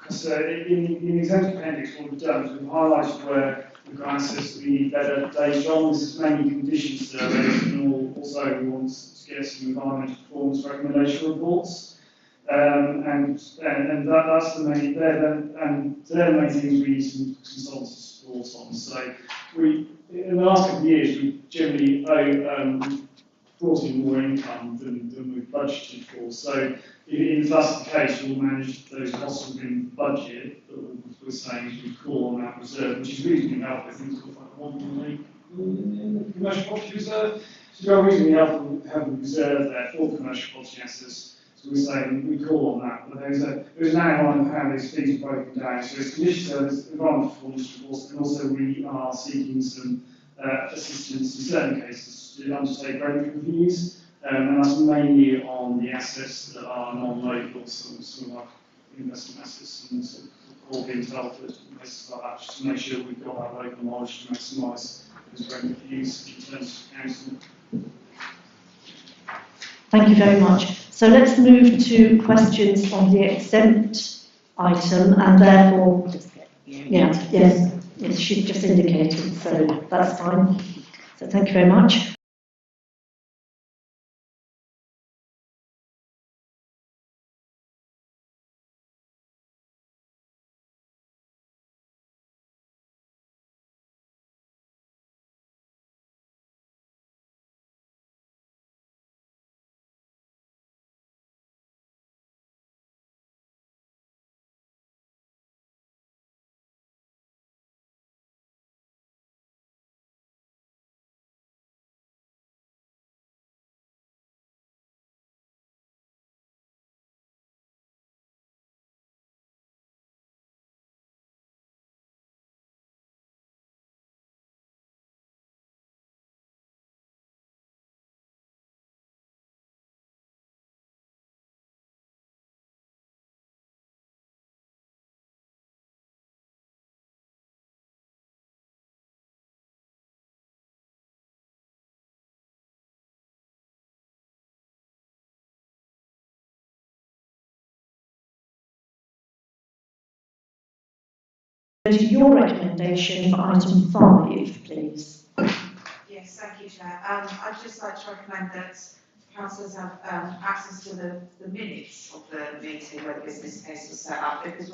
so in the exempt appendix, what we've done is we've highlighted where we've got access to the better data on. This is mainly condition surveys, and also we want to get some environmental performance recommendation reports. And that's the main, they're the main things we use some consultancy support on. So in the last couple of years, we generally brought in more income than we've budgeted for. So if that's the case, we'll manage those costs within budget, but we're saying we call on that reserve, which is reasonably helpful. I think it's got like 1 million in the commercial property reserve. So we've got a reasonably helpful reserve there for the commercial property assets. So we're saying we call on that. But there's an outline of how these fees are broken down. So it's condition service, environmental performance reports, and also we are seeking some assistance in certain cases to undertake rent reviews. And that's mainly on the assets that are non-local, some of our investment assets and sort of all being Telford and places like that, just to make sure we've got that local knowledge to maximise those rent reviews in terms of council. Thank you very much. So let's move to questions on the exempt item, and therefore, yes, she just indicated, so that's fine. So thank you very much. To your recommendation for item 5, please. Yes, thank you, Chair. I'd just like to recommend that councillors have access to the minutes of the meeting where the business case was set up, because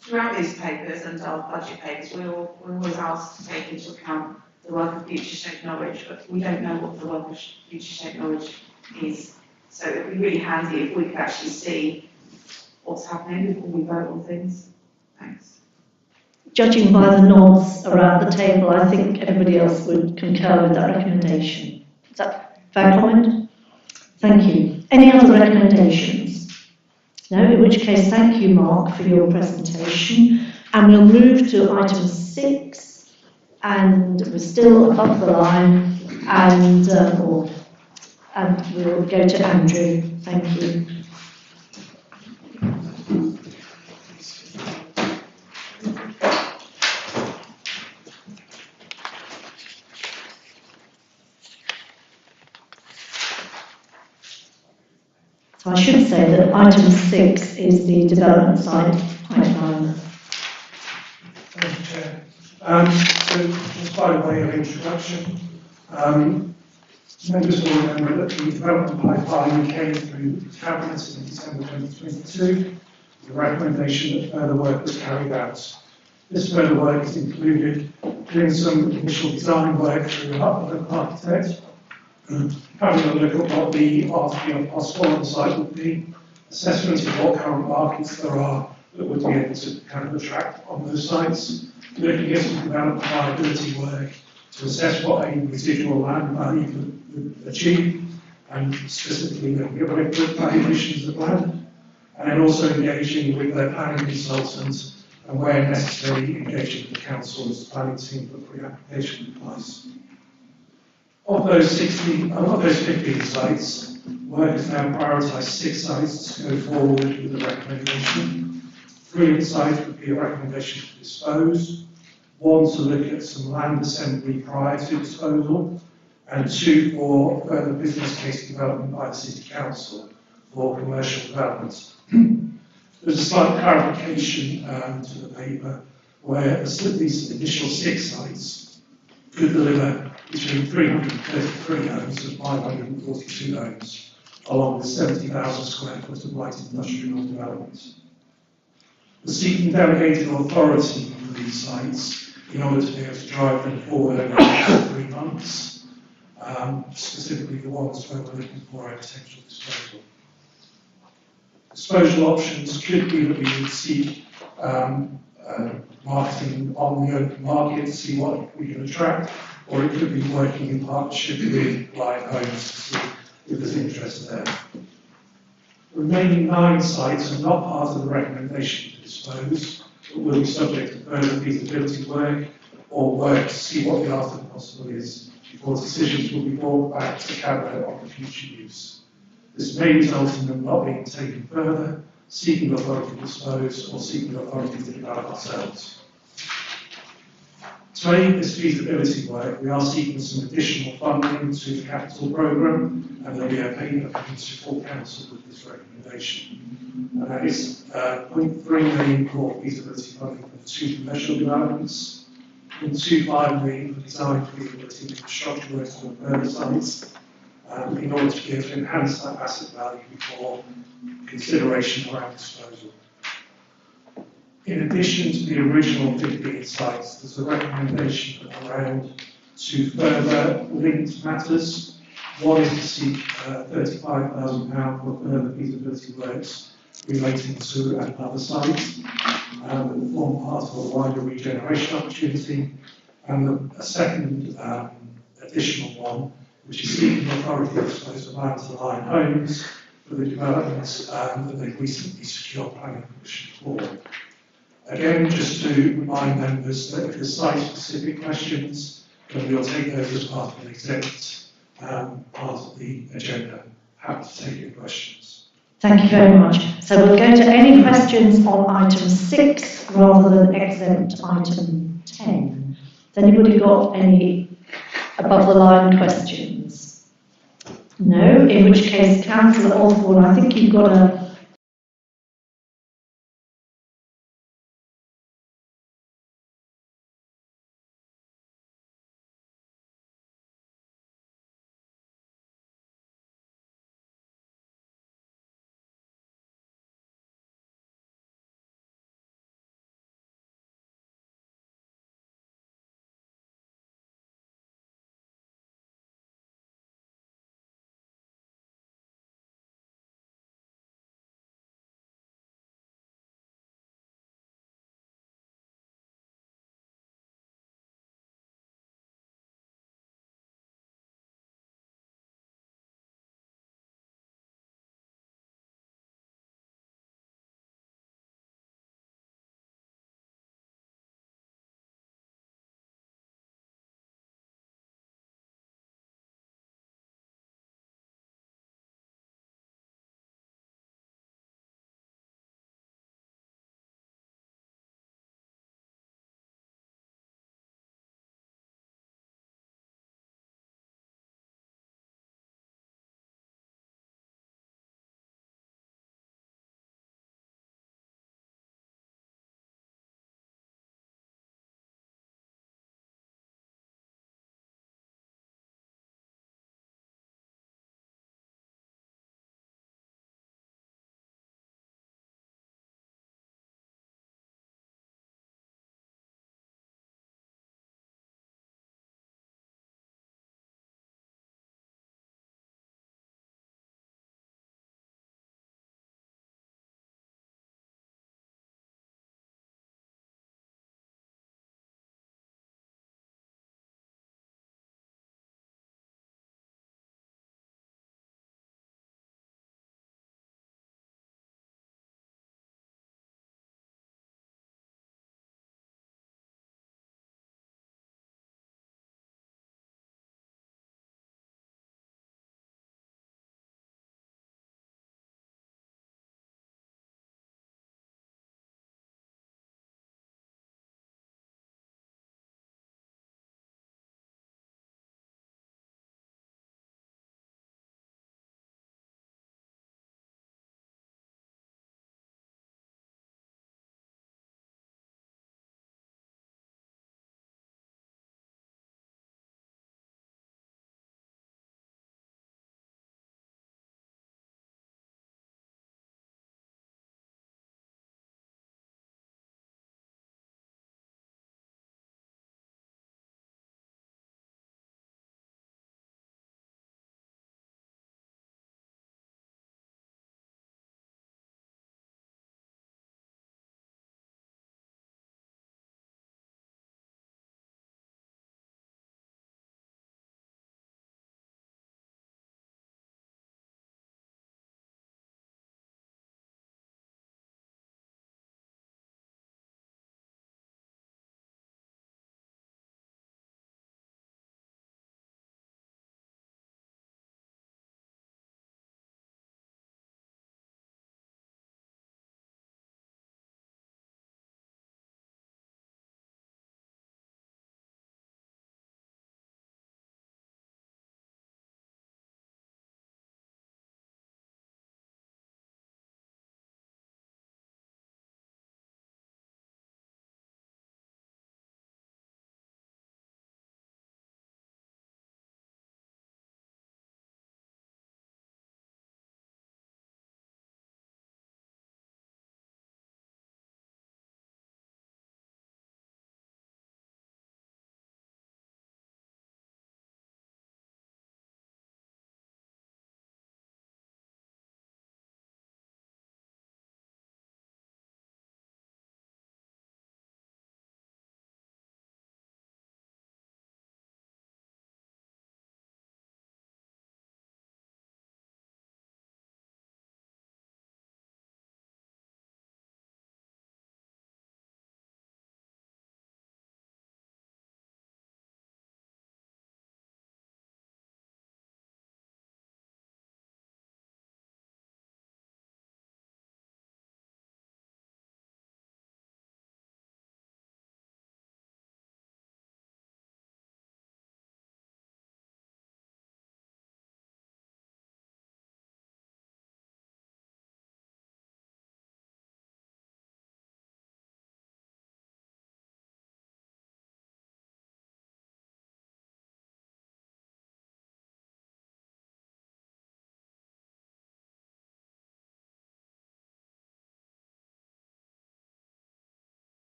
throughout these papers and our budget papers, we're always asked to take into account the work of Future Shape Norwich, but we don't know what the work of Future Shape Norwich is. So it would be really handy if we could actually see what's happening before we vote on things. Thanks. Judging by the nods around the table, I think everybody else would concur with that recommendation. Is that a fair comment? Thank you. Any other recommendations? No, in which case, thank you, Mark, for your presentation. And we'll move to item 6, and we're still above the line, and we'll go to Andrew. Thank you. So I should say that item 6 is the development side pipeline. Thank you, Chair. So just by way of introduction, members will remember that the development pipeline came through Cabinet in December 2022, with a recommendation that further work was carried out. This further work has included doing some initial design work through an architect, having a look at what the art possible on the site would be, assessment of what current markets there are that would be able to kind of attract on those sites, looking at some development viability work to assess what a residual land value would achieve, and specifically looking at valuations of land, and then also engaging with their planning consultants and where necessary engaging with the council as the planning team for pre-application advice. Of those 15 sites, work has now prioritised 6 sites to go forward with the recommendation. 3 of the sites would be a recommendation to dispose, 1 to look at some land assembly prior to disposal, and 2 for further business case development by the City Council for commercial development. There's a slight clarification to the paper where these initial 6 sites could deliver between 333 homes and 542 homes, along with 70,000 square foot of light industrial development. We're seeking delegated authority for these sites in order to be able to drive them forward over the next 3 months, specifically the ones where we're looking for a potential disposal. Disposal options could be that we would seek marketing on the open market to see what we can attract, or it could be working in partnership with Live Homes to see if there's interest there. The remaining 9 sites are not part of the recommendation to dispose, but will be subject to further feasibility work or work to see what the art of the possible is before decisions will be brought back to Cabinet on the future use. This may result in them not being taken further, seeking authority to dispose, or seeking authority to develop ourselves. To aid this feasibility work, we are seeking some additional funding to the capital programme, and there'll be a paper coming to full council with this recommendation. And that is 0.3 million for feasibility funding for 2 commercial developments, 0.25 million for design feasibility and construction works for further sites, in order to be able to enhance that asset value before consideration around disposal. In addition to the original 15 sites, there's a recommendation around 2 further linked matters. One is to seek £35,000 for further feasibility works relating to another site that will form part of a wider regeneration opportunity, and a second additional one, which is seeking authority to dispose of land to Live Homes for the developments that they've recently secured planning permission for. Again, just to remind members that if there's site-specific questions, then we'll take those as part of an exempt part of the agenda. Happy to take your questions. Thank you very much. So we'll go to any questions on item 6 rather than exempt item 10. Has anybody got any above the line questions? No, in which case, Councillor Osborne, I think you've got a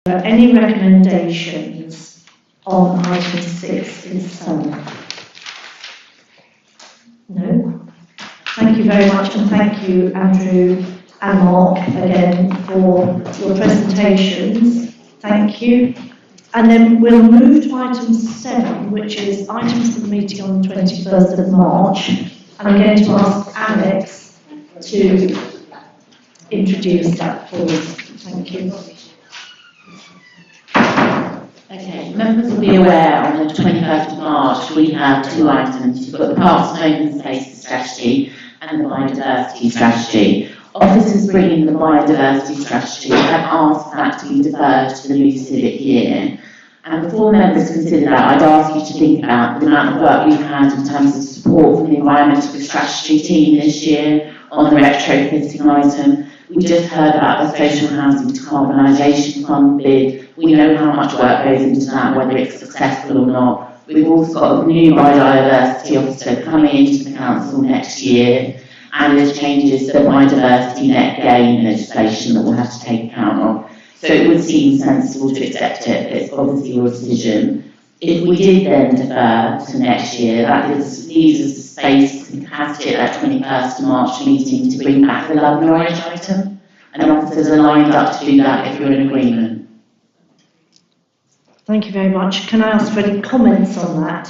Any recommendations on item 6 in sum? No? Thank you very much, and thank you, Andrew and Mark, again, for your presentations. Thank you. And then we'll move to item 7, which is items for the meeting on the 21st of March. And I'm going to ask Alex to introduce that for us. Thank you. Okay, members will be aware on the 21st of March we have two items. You've got the Parks and Open Spaces strategy and the biodiversity strategy. Officers bringing the biodiversity strategy have asked that to be deferred to the new civic year. And before members consider that, I'd ask you to think about the amount of work we've had in terms of support from the environmental strategy team this year on the retrofitting item. We just heard about the social housing decarbonisation fund bid. We know how much work goes into that, whether it's successful or not. We've also got a new biodiversity officer coming into the council next year, and there's changes to the biodiversity net gain legislation that we'll have to take account of. So it would seem sensible to accept it, but it's obviously your decision. If we did then defer to next year, that leaves us the space and capacity at that 21st of March meeting to bring back the Love Norwich item, and officers are lined up to do that if you're in agreement. Thank you very much. Can I ask for any comments on that?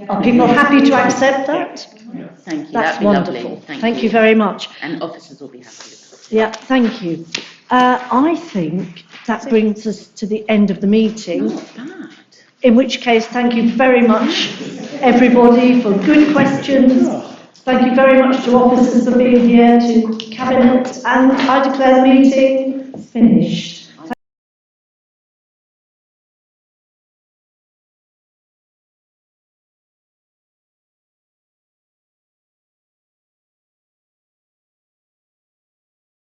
Are people happy to accept that? Thank you. That's That'd be wonderful. lovely. Thank you very much. And officers will be happy with that. Yeah, thank you. I think that brings us to the end of the meeting. Not bad. In which case, thank you very much, everybody, for good questions. Thank you very much to officers for being here, to Cabinet, and I declare the meeting finished.